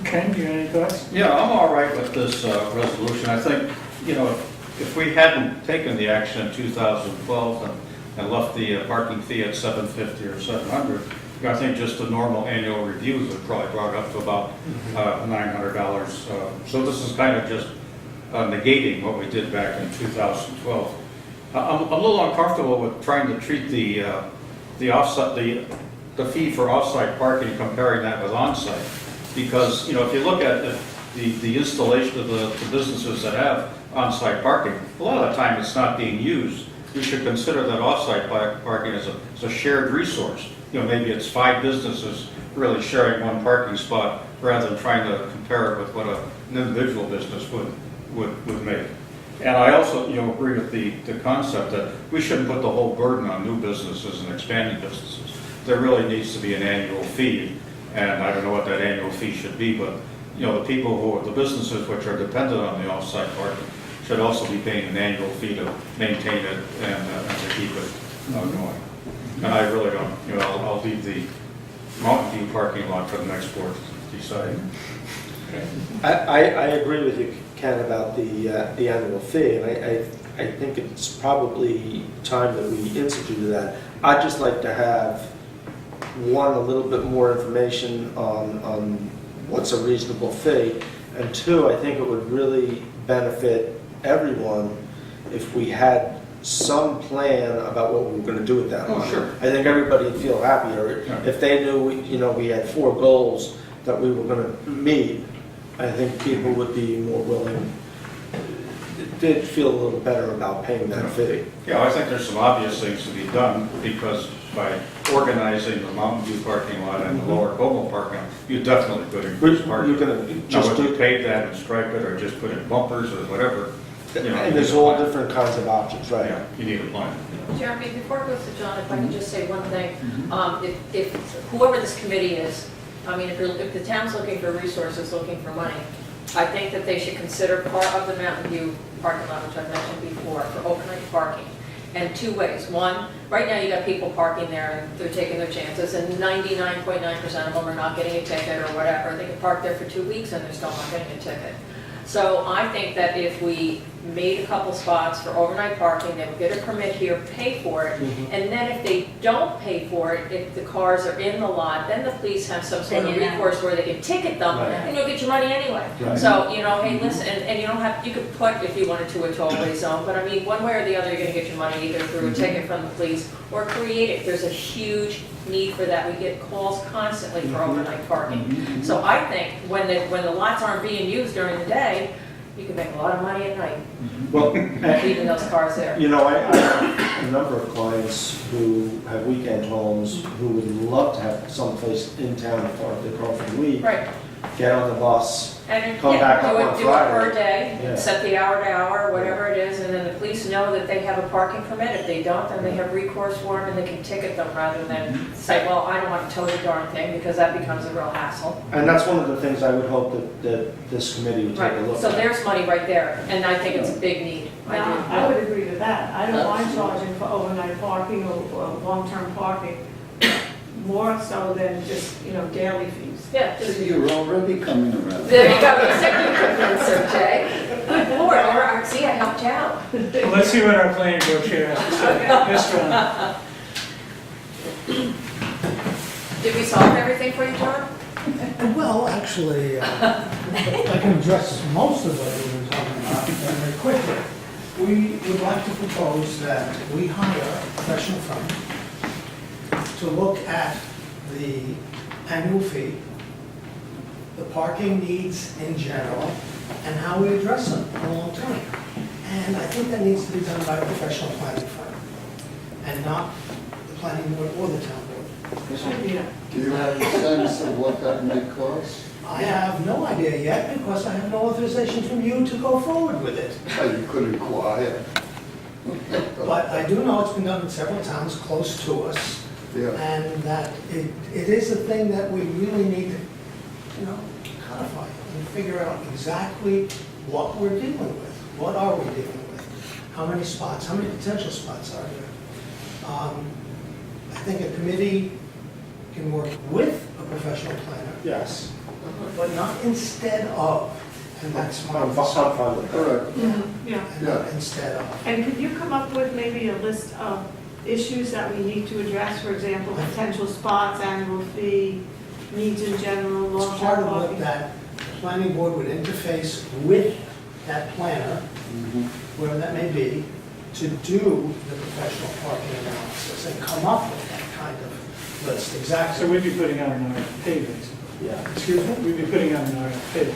Ken, do you have any thoughts? Yeah, I'm all right with this resolution. I think, if we hadn't taken the action in 2012 and left the parking fee at $750 or $700, I think just the normal annual reviews would probably brought it up to about $900. So this is kind of just negating what we did back in 2012. I'm a little uncomfortable with trying to treat the the fee for off-site parking, comparing that with on-site. Because, if you look at the installation of the businesses that have on-site parking, a lot of the time it's not being used. We should consider that off-site parking as a shared resource. Maybe it's 5 businesses really sharing one parking spot rather than trying to compare it with what an individual business would make. And I also, agree with the concept that we shouldn't put the whole burden on new businesses and expanding businesses. There really needs to be an annual fee, and I don't know what that annual fee should be, but, the people who are, the businesses which are dependent on the off-site parking should also be paying an annual fee to maintain it and to keep it going. And I really don't, I'll leave the Mountain View parking lot for the next board to decide. I agree with you, Ken, about the annual fee, and I think it's probably time that we instituted that. I'd just like to have, one, a little bit more information on what's a reasonable fee, and two, I think it would really benefit everyone if we had some plan about what we were going to do with that money. Sure. I think everybody would feel happier if they knew, we had 4 goals that we were going to meet. I think people would be more willing, did feel a little better about paying that fee. Yeah, I think there's some obvious things to be done, because by organizing the Mountain View parking lot and the Lower Como parking lot, you definitely could increase parking. You're going to Now, just whether you do, pave that and stripe it, or just put in bumpers or whatever, and there's all different kinds of options, right? Yeah, you need a plan. Jeremy, before it goes to John, if I could just say one thing. If whoever this committee is, if the town's looking for resources, looking for money, I think that they should consider part of the Mountain View parking lot, which I mentioned before, for overnight parking. And 2 ways. One, right now you got people parking there and they're taking their chances, and 99.9% of them are not getting a ticket or whatever. They can park there for 2 weeks and they're still not getting a ticket. So I think that if we made a couple spots for overnight parking, they would get a permit here, pay for it, and then if they don't pay for it, if the cars are in the lot, then the police have some sort of Then you know. recourse where they can ticket them, Right. and you'll get your money anyway. Right. So, hey, listen, and you don't have, you could put, if you wanted to, a toll-away zone, but one way or the other, you're gonna get your money either through a ticket from the police or create it. There's a huge need for that. We get calls constantly for overnight parking. So I think when the lots aren't being used during the day, you can make a lot of money at night, Well, leaving those cars there. I have a number of clients who have weekend homes who would love to have someplace in town to park their car for the week, Right. get on the bus, And Come back up on do it per Friday. day, Yeah. set the hour to hour, whatever it is, and then the police know that they have a parking permit. If they don't, then they have recourse for them and they can ticket them rather than say, well, I don't want to tow the darn thing, because that becomes a real hassle. and that's one of the things I would hope that this committee would take a Right, look so at. there's money right there, and I think it's a big need. I Now, do. I would agree with that. I don't mind charging for overnight parking or long-term parking, more so than just, daily fees. Yeah, just, You're already coming around. there you go, executive convincer, Jay. Good Lord, see, I helped you out. Well, let's see what our planning board chair has to say. Yes, John? Did we solve everything for you, John? Well, actually, I can address most of what we were talking about very quickly. We would like to propose that we hire a professional firm to look at the annual fee, the parking needs in general, and how we address them in the long term. And I think that needs to be done by a professional planning firm, and not the planning board or the town board. Do you have a sense of what that may cost? I have no idea yet, because I have no authorization from you to go forward with it. You could inquire. But I do know it's been done in several towns close to us, Yeah. and that it is a thing that we really need to, codify and figure out exactly what we're dealing with. What are we dealing with? How many spots, how many potential spots are there? I think a committee can work with a professional planner, Yes. but not instead of, and that's my I'm fine with that. Correct. Yeah. and not instead of. And could you come up with maybe a list of issues that we need to address, for example, potential spots, annual fee, needs in general, It's part long-term of what parking? that planning board would interface with that planner, wherever that may be, to do the professional parking analysis and come up with that kind of list, So exactly. we'd be putting out an RFP, basically. Yeah. Excuse me? We'd be putting out an RFP.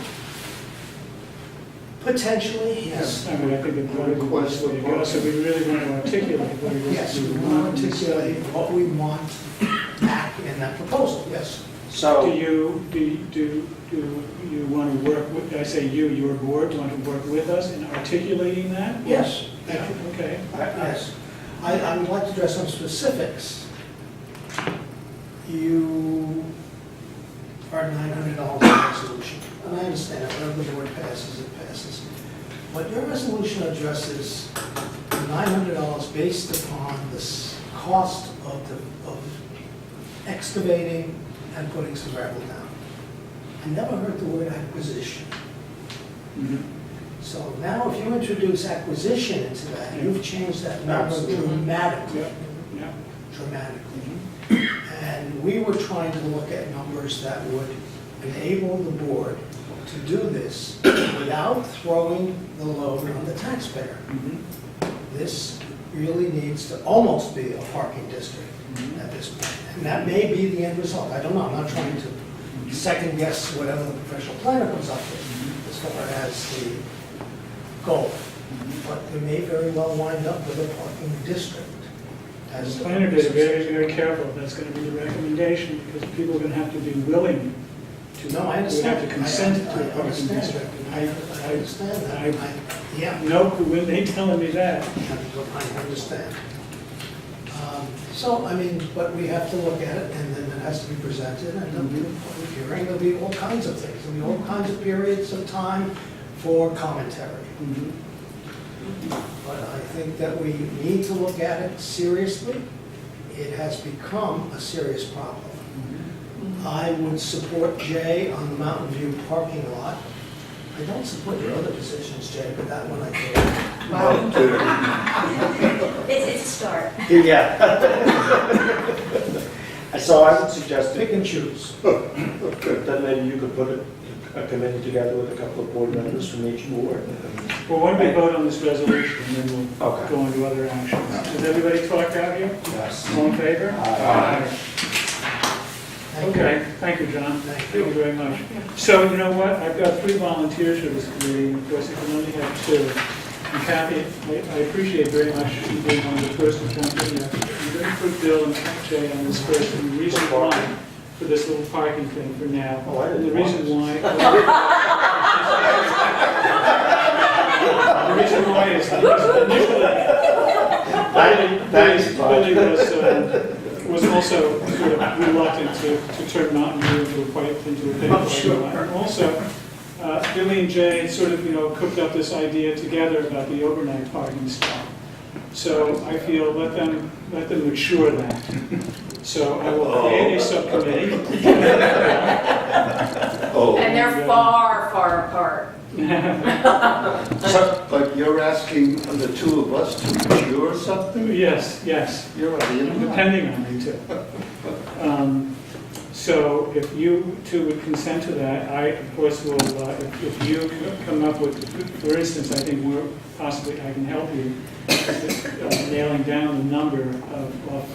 Potentially, yes. I mean, I think it's probably the best way to go, so we really want to articulate what it is. Yes, that we we want to in this study. articulate what we want back in that proposal, yes. Do So, you want to work with, I say you, your board, want to work with us in articulating that? Yes. Yeah, okay. Yes. I would like to address some specifics. You are $900 resolution, and I understand, whatever the board passes, it passes. But your resolution addresses $900 based upon the cost of excavating and putting some gravel down. I never heard the word acquisition. Mhm. So now if you introduce acquisition into that, you've changed that number dramatically. Yeah, yeah. Dramatically. And we were trying to look at numbers that would enable the board to do this without throwing the load on the taxpayer. Mhm. This really needs to almost be a parking district at this point. And that may be the end result. I don't know. I'm not trying to second guess whatever the professional planner comes up with as far as the goal. But they may very well wind up with a parking district. As the planner is very, very careful, that's going to be the recommendation, because people are going to have to be willing to. No, I understand. We have to consent to I a parking understand. district. I understand that. Yeah. No, when they telling me that. I understand. So, I mean, but we have to look at it, and then it has to be presented, and there'll be a public hearing, there'll be all kinds of things. There'll be all kinds of periods of time for commentary. But I think that we need to look at it seriously. It has become a serious problem. I would support Jay on the Mountain View parking lot. I don't support your other positions, Jay, but that one I do. It's a start. yeah. So I would suggest Pick and choose. that maybe you could put a committee together with a couple of board members from each board. Well, why don't we vote on this resolution, and then we'll Okay. go into other actions. Has everybody talked out here? Yes. All in favor? Aye. Thank you. Okay, thank you, John. Thank Thank you very much. So, you know what, I've got 3 volunteers for this committee, and of course, you can only have 2. And Kathy, I appreciate very much you being one of the first to jump in here. I'm going to put Bill and Jay on this first, and the reason why, for this little parking thing for now. Oh, I And didn't the want reason this. why. The reason why is because initially, Billy was also sort of reluctant to turn Mountain View into a paid parking lot. And also, Billy and Jay sort of, cooked up this idea together about the overnight parking spot. So I feel let them mature that. So I will create a subcommittee. And they're far, far apart. But you're asking the 2 of us to mature something? Yes, You're right. depending on you two. So if you 2 would consent to that, I, of course, will, if you come up with, for instance, I think possibly I can help you nailing down the number of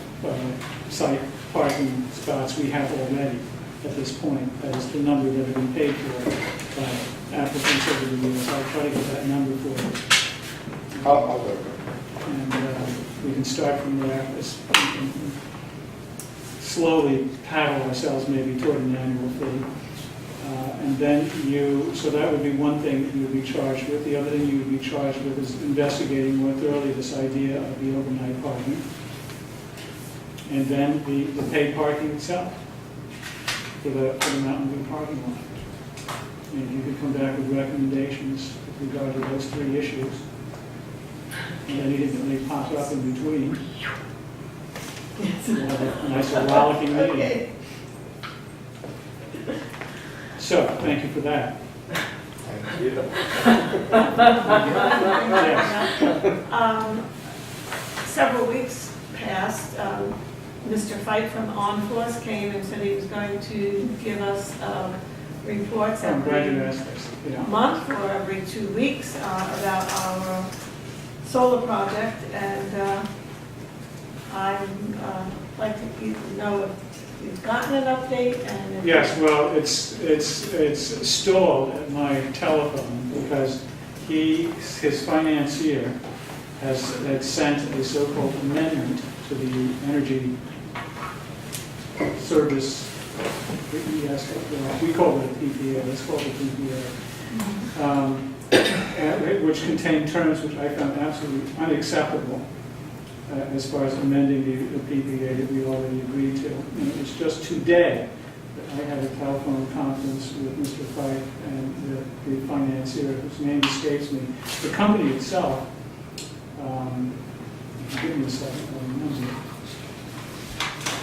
site parking spots we have already at this point. That is the number that have been paid for by applicants over the years. I'll try to get that number for you. I'll go. And we can start from there. Slowly paddle ourselves maybe toward an annual fee. And then so that would be one thing that you would be charged with. The other thing you would be charged with is investigating more thoroughly this idea of the overnight parking. And then the paid parking itself for the Mountain View parking lot. And you could come back with recommendations with regard to those 3 issues. And anything that may pop up in between. Nice rollicking meeting. So, thank you for that. Thank you. Yes. Several weeks passed, Mr. Fight from OnForce came and said he was going to give us reports I'm glad you every asked this. Yeah. month or every 2 weeks about our solar project, and I'd like to know if you've gotten an update and. Yes, well, it's stalled at my telephone because his financier had sent a so-called amendment to the energy service, yes, we call it a PPA, let's call it a PPA, which contained terms which I found absolutely unacceptable as far as amending the PPA that we already agreed to. And it was just today that I had a telephone conference with Mr. Fife and the financier, whose name escapes me. The company itself, give me a second, I'll remember.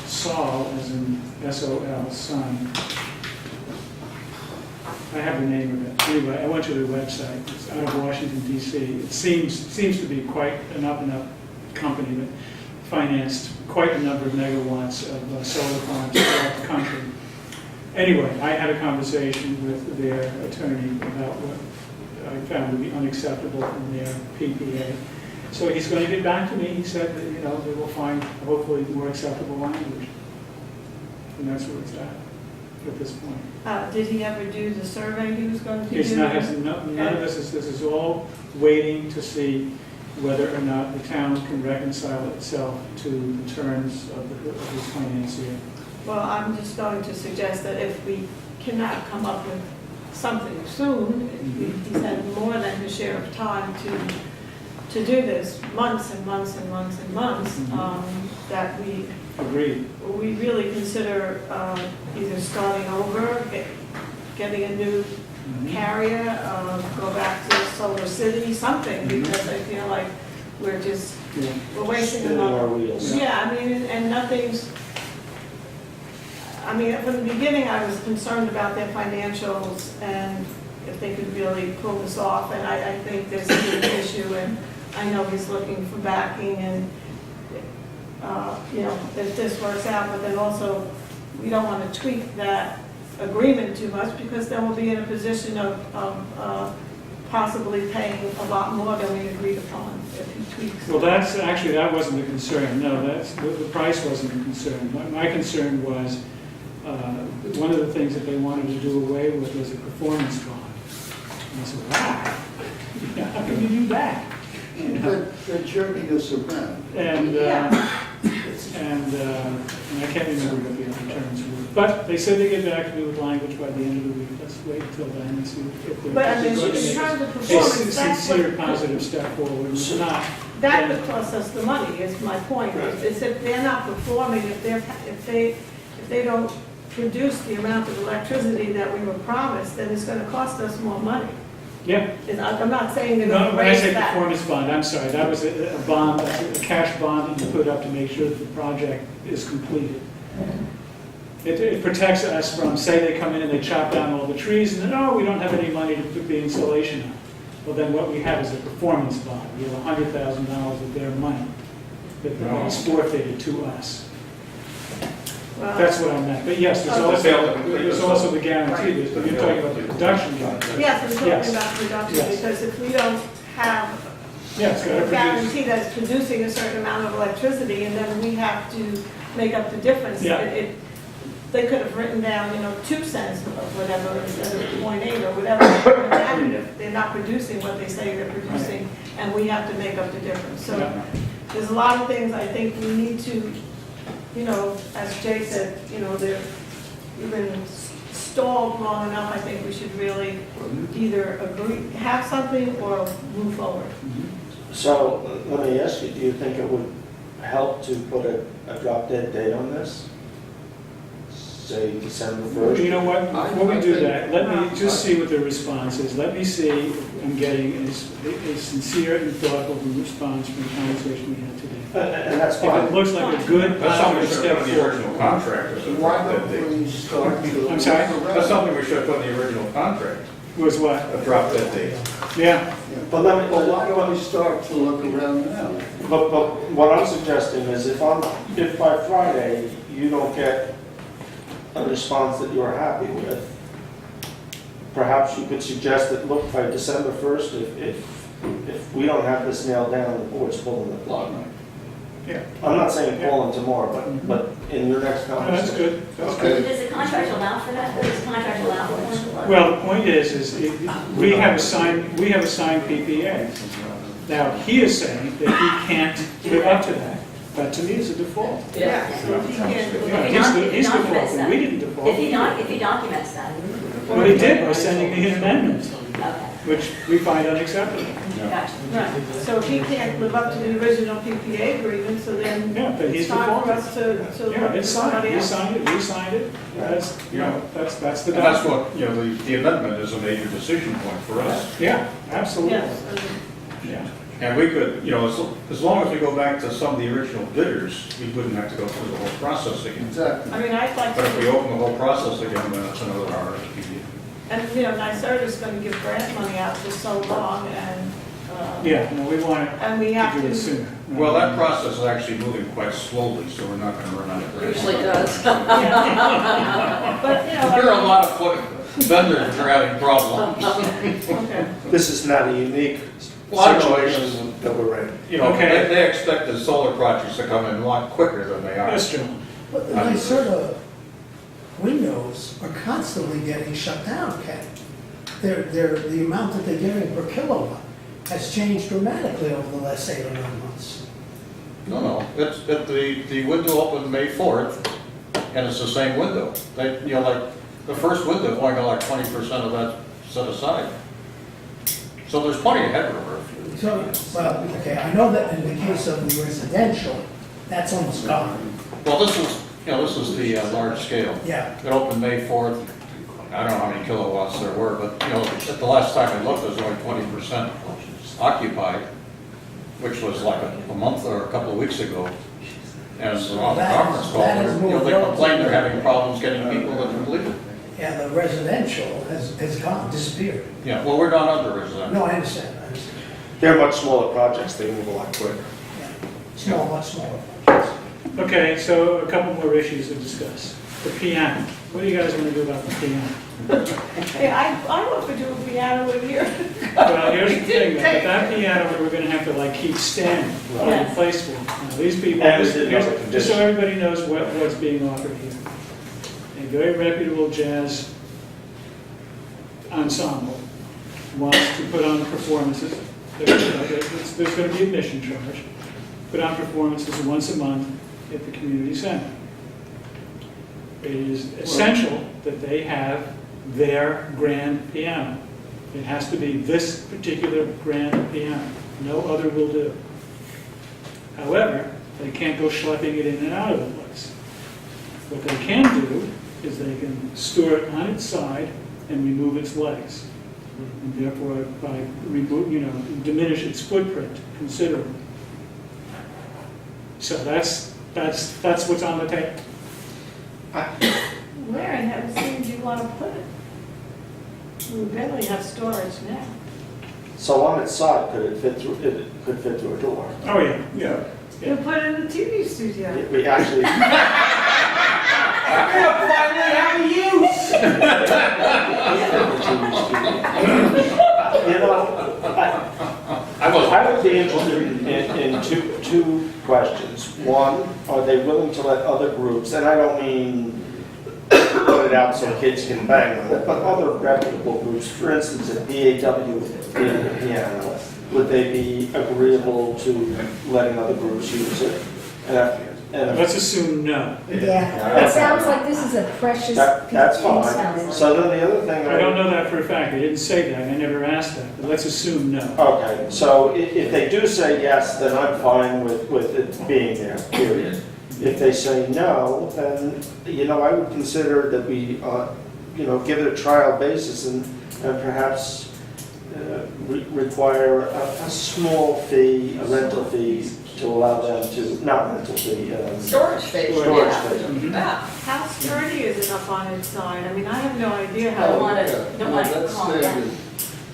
Sol, as in S-O-L, son. I have the name of it. Anyway, I went to their website. It's out of Washington, D.C. It seems to be quite an up-and-up company that financed quite a number of megawatts of solar farms throughout the country. Anyway, I had a conversation with their attorney about what I found to be unacceptable in their PPA. So he's going to get back to me. He said that, they will find hopefully more acceptable language. And that's where it's at this point. Did he ever do the survey he was going to do? None of this is all waiting to see whether or not the town can reconcile itself to the terms of his financier. Well, I'm just going to suggest that if we cannot come up with something soon, he's had more than his share of time to do this, months and months and months and months, that we Agreed. really consider either starting over, getting a new carrier, go back to Solar City, something, because I feel like we're wasting Spinning our another. wheels. Yeah, I mean, and nothing's, from the beginning, I was concerned about their financials and if they could really pull this off, and I think there's a big issue, and I know he's looking for backing, and, if this works out, but then also, we don't want to tweak that agreement too much, because then we'll be in a position of possibly paying a lot more than we agreed upon if he tweaks. Well, that wasn't the concern. No, the price wasn't the concern. My concern was, one of the things that they wanted to do away with was a performance bond. And I said, wow, how can you do that? They're jerking us around. And I can't remember what the other terms were. But they said they get back to me with language by the end of the week. Let's wait until then and see if they're But going to in make terms of a performance, that's sincere, what, positive step forward. It's not. that would cost us the money, is my point. Is if they're not performing, if they don't produce the amount of electricity that we were promised, then it's going to cost us more money. Yeah. I'm not saying they're No, going to when I raise say that. performance bond, I'm sorry, that was a bond, a cash bond that you put up to make sure that the project is completed. It protects us from, say they come in and they chop down all the trees and then, oh, we don't have any money to put the insulation on. Well, then what we have is a performance bond. We have $100,000 of their money that is forfeited to us. Well, That's what I meant. But yes, there's also the guarantee. You're talking about the production guarantee. yes, I'm talking Yes. about production, Yes. because if we don't have Yeah, it's got to a produce. guarantee that it's producing a certain amount of electricity, and then we have to make up the difference. Yeah. They could have written down, 2 cents of whatever instead of 0.8 or whatever. Imagine if they're not producing what they say they're producing, and we have to make up the difference. So Yeah. there's a lot of things I think we need to, as Jay said, they've been stalled long enough. I think we should really either agree, have something, or move forward. So let me ask you, do you think it would help to put a drop dead date on this? Say December 1st? You know what, before we do that, let me just see what the response is. Let me see if I'm getting a sincere and thoughtful response from the conversation we had today. And that's If it fine. looks like a good, That's something we positive should step put in the forward. original contract or something. Why that don't they- we start to... I'm sorry? That's something we should put in the original contract, Was what? a drop dead date. Yeah, But let me, Well, why don't we start to look around now? but what I'm suggesting is if by Friday you don't get a response that you're happy with, perhaps you could suggest that, look, by December 1st, if we don't have this nailed down, the board's pulling the plug. yeah. I'm not saying call them tomorrow, but in your next Oh, conversation. that's good, that's Okay. good. Does the contract allow for that? Does the contract allow for one? Well, the point is we have a signed PPA. Now, he is saying that he can't live up to that. That to me is a default. Yeah, so if he can't, Yeah, he's defaulting, we didn't default. If he documents that. Well, he did by sending me an amendment, Okay, which we find unacceptable. gotcha. right, so if he can't live up to the original PPA agreement, so then Yeah, but he's it's time for defaulted. us to Yeah, look at it's signed, somebody he else. signed it, we signed it, that's, you know, that's the And that's document. what, you know, the amendment is a major decision point for us. Yeah, absolutely. Yes, Yeah. And we could, you know, as long as we go back to some of the original bidders, we wouldn't have to go through the whole process again. Exactly. I mean, I'd like But if we to, open the whole process again, then it's another RFP. and, you know, NYSERDA's gonna give grant money out for so long, and, Yeah, no, we want and we have to do it to, sooner. Well, that process is actually moving quite slowly, so we're not gonna run out of grants. Usually does. yeah. But, you know, There are a lot of vendors that are having problems. okay. This is not a unique Well, I know, situation that we're in. You know, Okay. they expect the solar projects to come in a lot quicker than they are. That's true. But the NYSERDA windows are constantly getting shut down, Ken. The amount that they're getting per kilowatt has changed dramatically over the last 8 or 9 months. No, the window opened May 4th, and it's the same window. They, you know, like, the first window, only got like 20% of that set aside. So there's plenty of headroom. So, well, okay, I know that in the case of the residential, that's almost gone. Well, this is the large scale. Yeah. It opened May 4th. I don't know how many kilowatts there were, but, you know, at the last time I looked, it was only 20% occupied, which was like a month or a couple of weeks ago. And on the conference call, you know, they complained they're having problems getting people to complete it. Yeah, the residential has gone, disappeared. Yeah, well, we're not under residential. No, I understand. They're much smaller projects, they move a lot quicker. Yeah. Small, much smaller projects. Okay, so a couple more issues to discuss. The piano. What do you guys want to do about the piano? Hey, I offered you a piano in here. Well, here's the thing, that piano, we're gonna have to like keep standing, in Yes. place for. Now, these people, And just it's in other just so condition. everybody knows what's being offered here. A very reputable jazz ensemble wants to put on performances. There's gonna be admission charge. Put on performances once a month at the community center. It is essential that they have their grand piano. It has to be this particular grand piano. No other will do. However, they can't go schlepping it in and out of the place. What they can do is they can store it on its side and remove its legs. And therefore, by diminish its footprint considerably. So that's what's on the table. Where in heaven's name do you want to put it? We barely have storage now. So on its side, it could fit through a door. Oh, yeah, yeah. You put it in the TV studio. We actually, you know, I would be interested in two questions. One, are they willing to let other groups, and I don't mean put it out so kids can bang on it, but other reputable groups, for instance, if BAW being the piano, would they be agreeable to letting other groups use it? And if Let's assume no. Yeah, it sounds like this is a precious that's piece fine. of it. So then the other thing. I don't know that for a fact. I didn't say that. I never asked that. But let's assume no. Okay, so if they do say yes, then I'm fine with it being there, period. If they say no, then, I would consider that we, give it a trial basis and perhaps require a small fee, a rental fee, to allow them to, not rental fee. Storage space. Storage yeah. space. Yeah. How sturdy is it up on its side? I mean, I have no idea Don't how, want to calm down.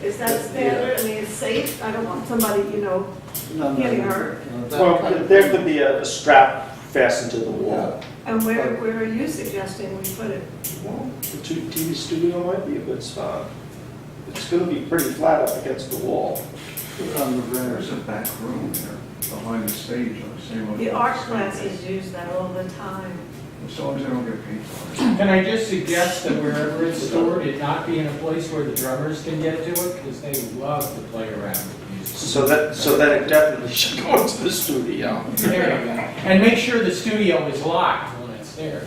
is that standard? I mean, it's safe? I don't want somebody, getting hurt. Well, there could be a strap fastened to the wall. And where are you suggesting we put it? Well, the TV studio might be a good spot. It's going to be pretty flat up against the wall. There's a back room there behind the stage on the same. The art classes use that all the time. as long as they don't get paid for it. Can I just suggest that wherever it's stored, it not be in a place where the drummers can get to it, because they love to play around with music. So that it definitely should go into the studio. There you go. And make sure the studio is locked when it's there.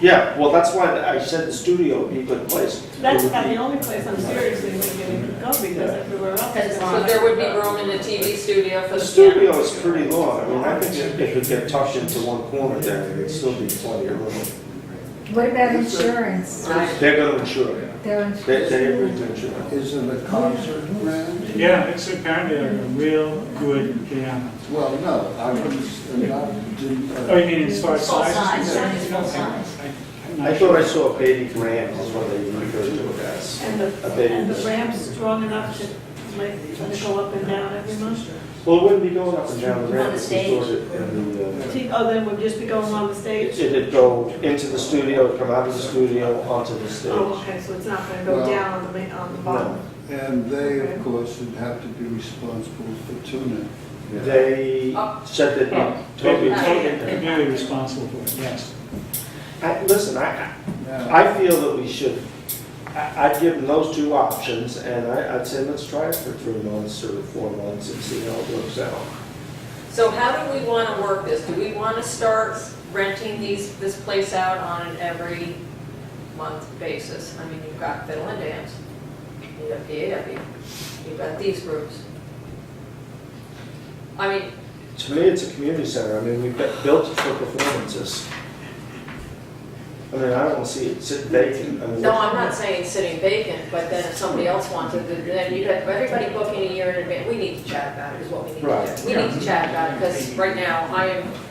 Yeah, well, that's why I said the studio would be a good place. That's It would about be- the only place I'm seriously thinking it could go, because everywhere else is So there would be room in the TV studio for The the studio piano. is pretty long, I mean, I think it could get tucked into one corner there, and it'd still be plenty of room. What about insurance? They're gonna insure it. They're They agree to insure it. Is it a concert brand? Yeah, it's apparently a real good piano. Well, no, I was, didn't. Oh, you mean as far as Full size? size, Yeah. it's full size. I'm not I sure. thought I saw a baby grand is what they referred to it as. And A baby. the ramp's strong enough to let it go up and down every month? Well, it wouldn't be going up and down the On ramp. the if we stage. stored it in the, Oh, then we'll just be going on the stage? It'd go into the studio, come out of the studio, onto the Oh, stage. okay, so it's not gonna go Well, down on the bottom? And they, Okay. of course, would have to be responsible for tuning. They said that Oh, totally. Totally, completely responsible for it, yes. Listen, Now, I feel that we should, I'd give them those two options, and I'd say let's try it for 3 months or 4 months and see how it works out. So how do we want to work this? Do we want to start renting this place out on an every month basis? I mean, you've got fiddle and dance, you've got PAW, you've got these groups. I mean, To me, it's a community center. I mean, we've got built it for performances. I mean, I don't see it sit vacant. I mean, no, I'm not saying sitting vacant, but then if somebody else wanted to, then you got everybody booking a year in advance. We need to chat about it, is what we need to Right. do. We need to chat about it, because right now,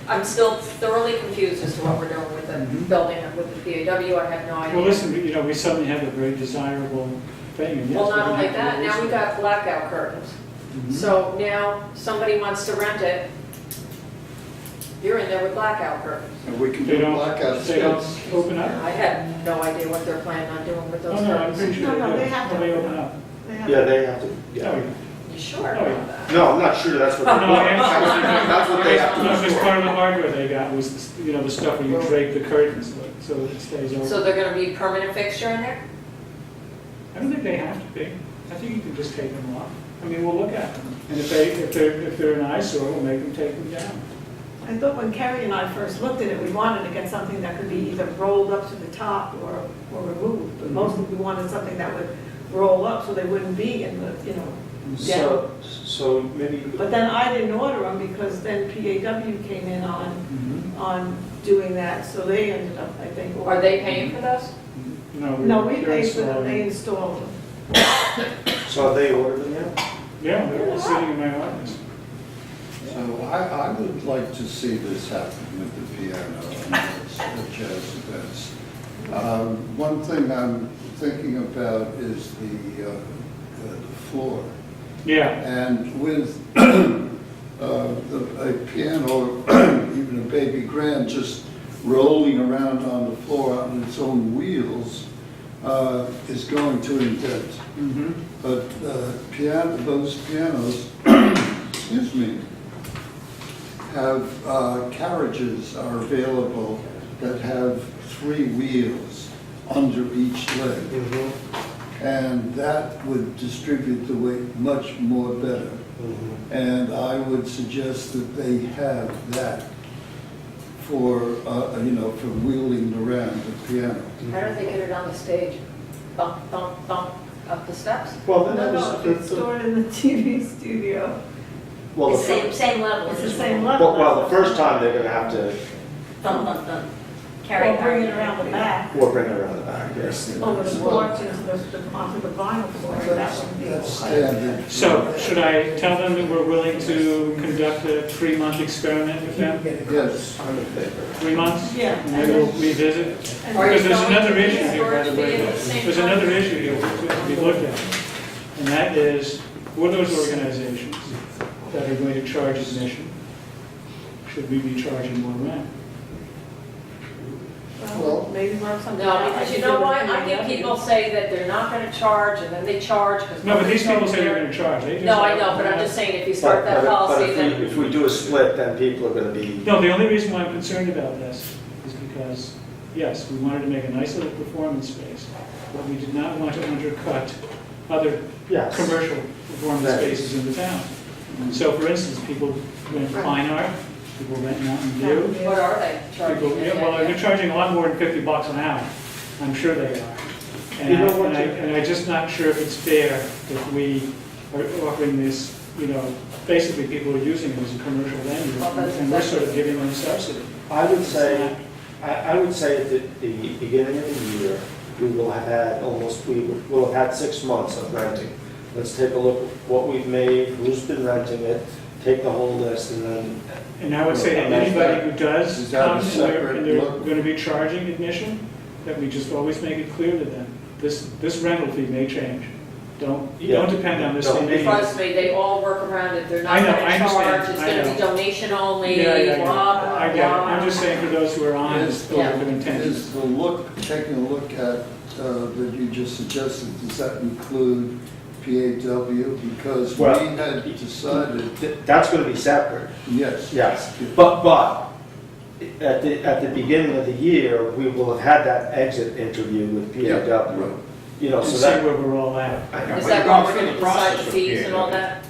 I'm still thoroughly confused as to what we're doing with the building, with the PAW. I have no idea. Well, listen, we suddenly have a very desirable thing. and yes, Well, we not only have to that, do now this. we've got blackout curtains. Mhm. So now somebody wants to rent it, you're in there with blackout curtains. And we can They do don't, blackout they don't states. open up? I have no idea what they're planning on doing with Oh, those no, I'm curtains. pretty sure No, they they do. have to Oh, they open up. They have- Yeah, they have to, Oh, yeah. yeah. You sure Oh, about yeah. that? No, I'm not sure that's what No, they're I doing. am. That's what they have to No, do. because part of the hardware they got was, the stuff where you drape the curtains, so it stays So open. they're gonna be permanent fixture in there? I don't think they have to be. I think you can just take them off. I mean, we'll look at them. And if they're an eyesore, we'll make them take them down. I thought when Carrie and I first looked at it, we wanted to get something that could be either rolled up to the top or removed. But mostly we wanted something that would roll up so they wouldn't be in the, So maybe, But then I didn't order them because then PAW came in on doing that, so they ended up, I think. Are they paying for those? No, we they're paid for them, installing. they installed them. so have they ordered them yet? Yeah, they're all sitting in my office. So I would like to see this happen with the piano and the jazz events. One thing I'm thinking about is the floor. Yeah, And with a piano, even a baby grand, just rolling around on the floor on its own wheels, is going to indent. But those pianos, excuse me, have carriages are available that have 3 wheels under each leg. And that would distribute the weight much more better. And I would suggest that they have that for, for wheeling around the piano. How do they get it on the stage? Thump, thump, thump, up the steps? Well, then No, that no, was, it's stored in the TV studio. well, It's the same level. It's the same level. well, the first time they're gonna have to, Thump, thump, thump. Carry Or bring it around the back, or bring it around the back, yes. over the porch into onto the vinyl floor, that would be. That's standard. so should I tell them that we're willing to conduct a 3-month experiment with them? Yes. I'm in favor. 3 months? Yeah. And then we'll revisit? Are you Because there's going another to issue here, by storage the be way. at the same There's time? another issue here to be looked at. And that is, for those organizations that are going to charge admission, should we be charging more rent? Well, maybe work something No, out. because you know what? I think people say that they're not gonna charge, and then they charge because. No, but these people say they're gonna charge. They just- No, I know, but I'm just saying, if you start that policy, then. If we do a split, then people are gonna be, No, the only reason why I'm concerned about this is because, yes, we wanted to make a nice little performance space, but we did not want to undercut other Yes. commercial performance Right. spaces in the town. So for instance, people rent fine art, people rent Mountain View. What are they charging? People, yeah, well, they're charging a lot more than $50 an hour. I'm sure they are. And You know what and I'm just not sure if it's fair if we are offering this, basically people are using it as a commercial venue, Well, that's and we're sort of exactly- giving them a subsidy. I would It's say, not- I would say at the beginning of the year, we will have had we'll have had 6 months of renting. Let's take a look at what we've made, who's been renting it, take the whole list, and then. And I would say that anybody who does Is that a come and separate they're look? going to be charging admission, that we just always make it clear to them, this rental fee may change. Don't depend on this Don't. thing. Trust me, they all work around it, they're I not know, gonna I understand, charge, it's I gonna know. be donation only, Yeah. blah, blah, I get it. I'm blah. just saying for those who are honest, those Yeah. with intentions. Is the look, taking a look at, that you just suggested, does that include PAW? Because we Well, had decided, That's gonna be separate, yes. yes. But, at the beginning of the year, we will have had that exit interview with Yeah, PAW. right. And So see that, where we're all at. Is that why we're gonna decide the fees and all that?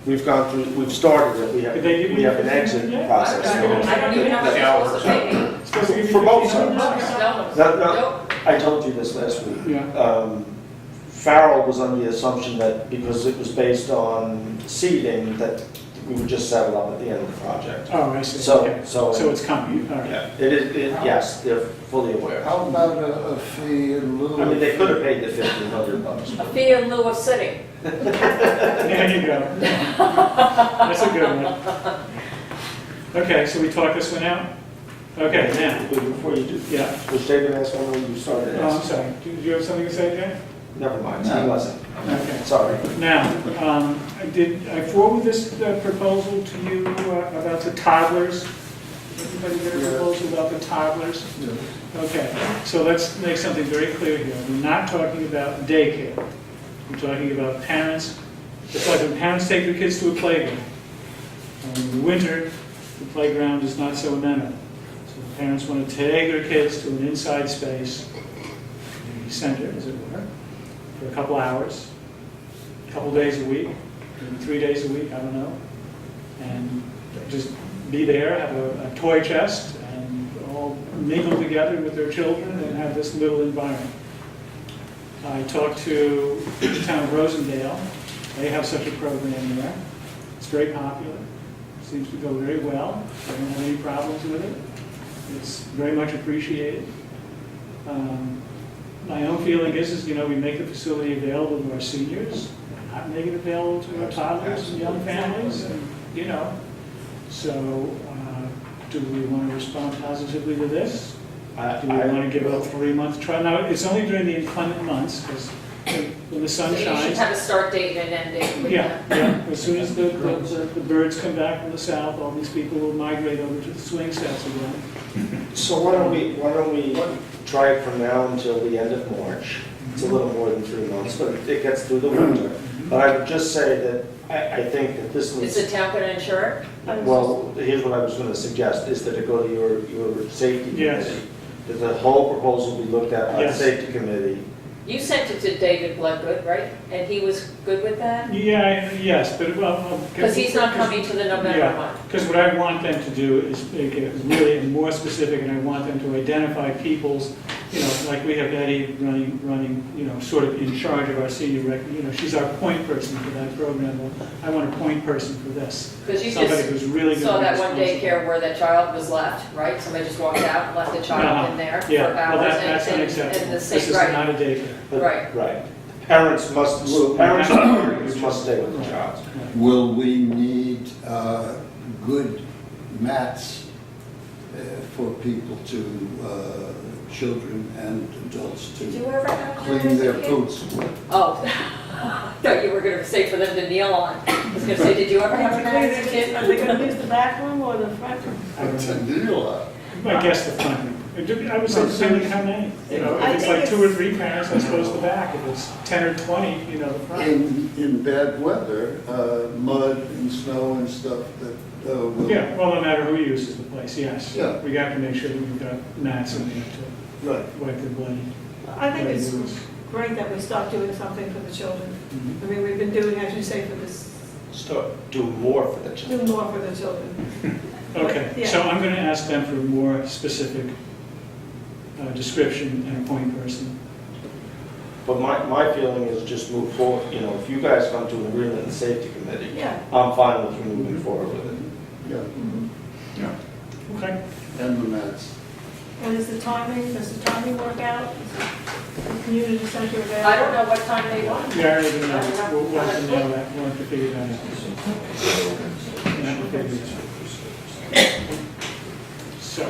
we've gone through, we've started it, Did they give we you have an the- exit Yeah. process. I don't even know what they're supposed to pay me. It's supposed to give you For both $1,500. sides. No, No, nope. I told you this last week. Yeah. Farrell was under the assumption that because it was based on seeding, that we would just settle up at the end of the project. Oh, I see. So- Okay. so- So it's coming, all right. Yeah, it is, yes, they're fully aware. How about a fee in lieu? I mean, they could have paid the $1,500. A fee in lieu of sitting. There you go. That's a good one. Okay, so we talk this one out? Okay, now, But before you do, yeah. was David asking when you started Oh, I'm asking? sorry. Do you have something to say, Jay? Never mind, he wasn't. Okay. Sorry. Now, I forward this proposal to you about the toddlers? Did everybody get a Yeah. proposal about the toddlers? Yeah. Okay, so let's make something very clear here. We're not talking about daycare. We're talking about parents. It's like when parents take their kids to a playground. In the winter, the playground is not so amenable. So the parents want to take their kids to an inside space, a center, as it were, for a couple hours, a couple days a week, maybe 3 days a week, I don't know. And just be there, have a toy chest, and all mingle together with their children and have this little environment. I talked to the town of Rosendale. They have such a program there. It's very popular. Seems to go very well. I don't have any problems with it. It's very much appreciated. My own feeling is, we make the facility available to our seniors, not make it available to our toddlers and young families, and, So, do we want to respond positively to this? Do we want to give a 3-month trial? Now, it's only during the inclement months, because when the sun So you should shines. have a start date and an end date with Yeah, that. yeah, as soon as the birds come back from the south, all these people will migrate over to the swing sets again. So why don't we try it from now until the end of March? It's a little more than 3 months, but it gets through the winter. But I would just say that I think that this Is was, the town gonna insure it? well, here's what I was going to suggest, is that it go to your safety Yes. committee. That the whole proposal be looked at by the Yes. safety committee. You sent it to David Bloodgood, right? And he was good with that? Yeah, yes, but well. Because he's not coming to the November Yeah, one. because what I want them to do is make it really more specific, and I want them to identify people's, like we have Betty running, sort of in charge of our senior she's our point person for that program. Well, I want a point person for this. Because you Somebody just who's really going to saw be that one responsible. daycare where that child was left, right? Somebody just walked out and left the child in there for Yeah, well, hours that's and unacceptable. the This same, is right? not a daycare. But- Right. Right. Parents must stay with the child. Will we need good mats for people children and adults Did you to ever have that clean as a their kid? boots with? Oh, I thought you were going to say for them to kneel on. I was going to say, did you ever have that as a kid? Are they gonna use the back room or the front room? To kneel I guess the front room. I would say depending how many. I If it's think like 2 or 3 parents, I suppose the back. If it's 10 or 20, the front. In bad weather, mud and snow and stuff, that will. Yeah, well, no matter who uses the place, yes. Yeah. We have to make sure that we've got mats in there to Right. wipe their bloody. I think it's bloody boots. great that we start doing something for the children. Mhm. I mean, we've been doing, as you say, for this, Start doing more for the do children. more for the children. Okay, Yeah. so I'm going to ask them for a more specific description and a point person. But my feeling is just move forward, you know, if you guys come to an agreement in the safety committee, Yeah. I'm fine with you moving forward with it. Yeah, Okay. and the mats. And does the timing work out? Is the community center available? I don't know what time they want. Yeah, I don't know. We'll have to nail that, we'll have to figure that out. We'll have to figure that out. So,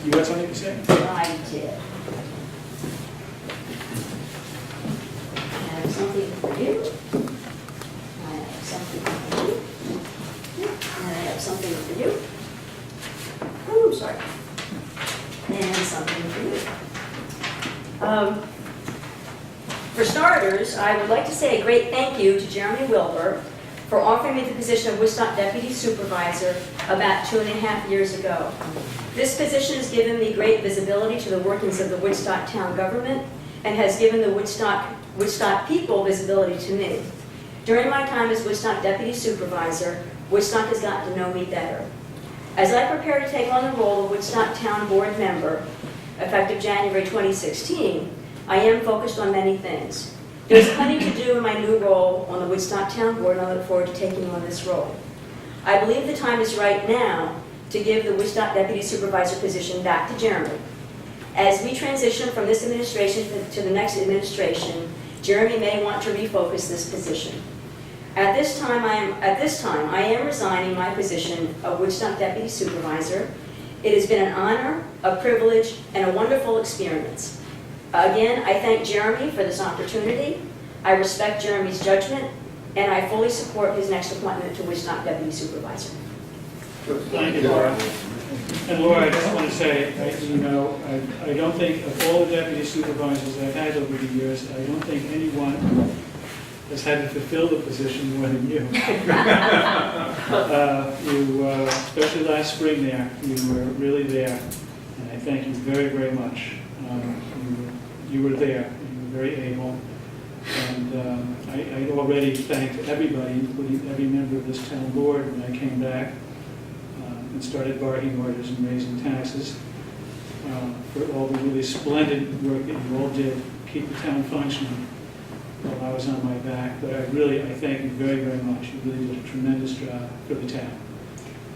you got something to say? I did. I have something for you. I have something for you. And I have something for you. Oh, sorry. And something for you. For starters, I would like to say a great thank you to Jeremy Wilbur for offering me the position of Woodstock Deputy Supervisor about 2.5 years ago. This position has given me great visibility to the workings of the Woodstock town government and has given the Woodstock people visibility to me. During my time as Woodstock Deputy Supervisor, Woodstock has gotten to know me better. As I prepare to take on the role of Woodstock Town Board member, effective January 2016, I am focused on many things. There's plenty to do in my new role on the Woodstock Town Board, and I look forward to taking on this role. I believe the time is right now to give the Woodstock Deputy Supervisor position back to Jeremy. As we transition from this administration to the next administration, Jeremy may want to refocus this position. At this time, I am resigning my position of Woodstock Deputy Supervisor. It has been an honor, a privilege, and a wonderful experience. Again, I thank Jeremy for this opportunity. I respect Jeremy's judgment, and I fully support his next appointment to Woodstock Deputy Supervisor. Thank you, Laura. And Laura, I just want to say, I don't think of all the deputy supervisors I've had over the years, I don't think anyone has had to fulfill the position more than you. Especially last spring there, you were really there, and I thank you very, very much. You were there, you were very able, and I already thanked everybody, including every member of this town board, when I came back and started bargaining orders and raising taxes, for all the really splendid work that you all did to keep the town functioning while I was on my back. But I thank you very, very much. You really did a tremendous job for the town,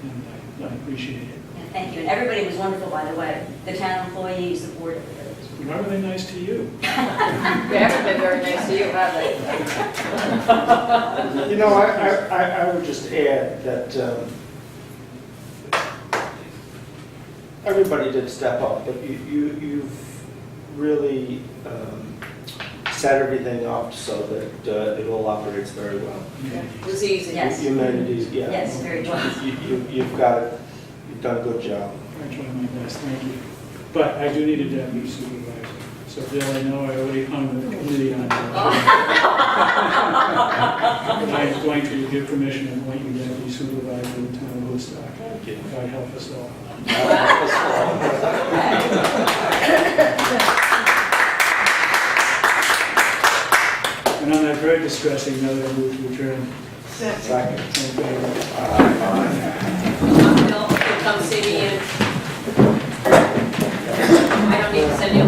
and I appreciate it. And thank you. And everybody was wonderful, by the way. The town employees, the board, everybody. Why were they nice to you? They haven't been very nice to you, have they? You know, I would just add that everybody did step up, but you've really set everything up so that it all operates very well. It was easy. Yes. Humanities, yeah. Yes, very well. You've got it, you've done a good job. I try my best, thank you. But I do need a deputy supervisor. So Bill, I know I already hung the committee on you. I'm going to give permission to appoint you deputy supervisor of the town of Woodstock. Thank you. God help us all. And on that very distressing note, I move to adjourn. Second. Bill, come see me in. I don't need to send you a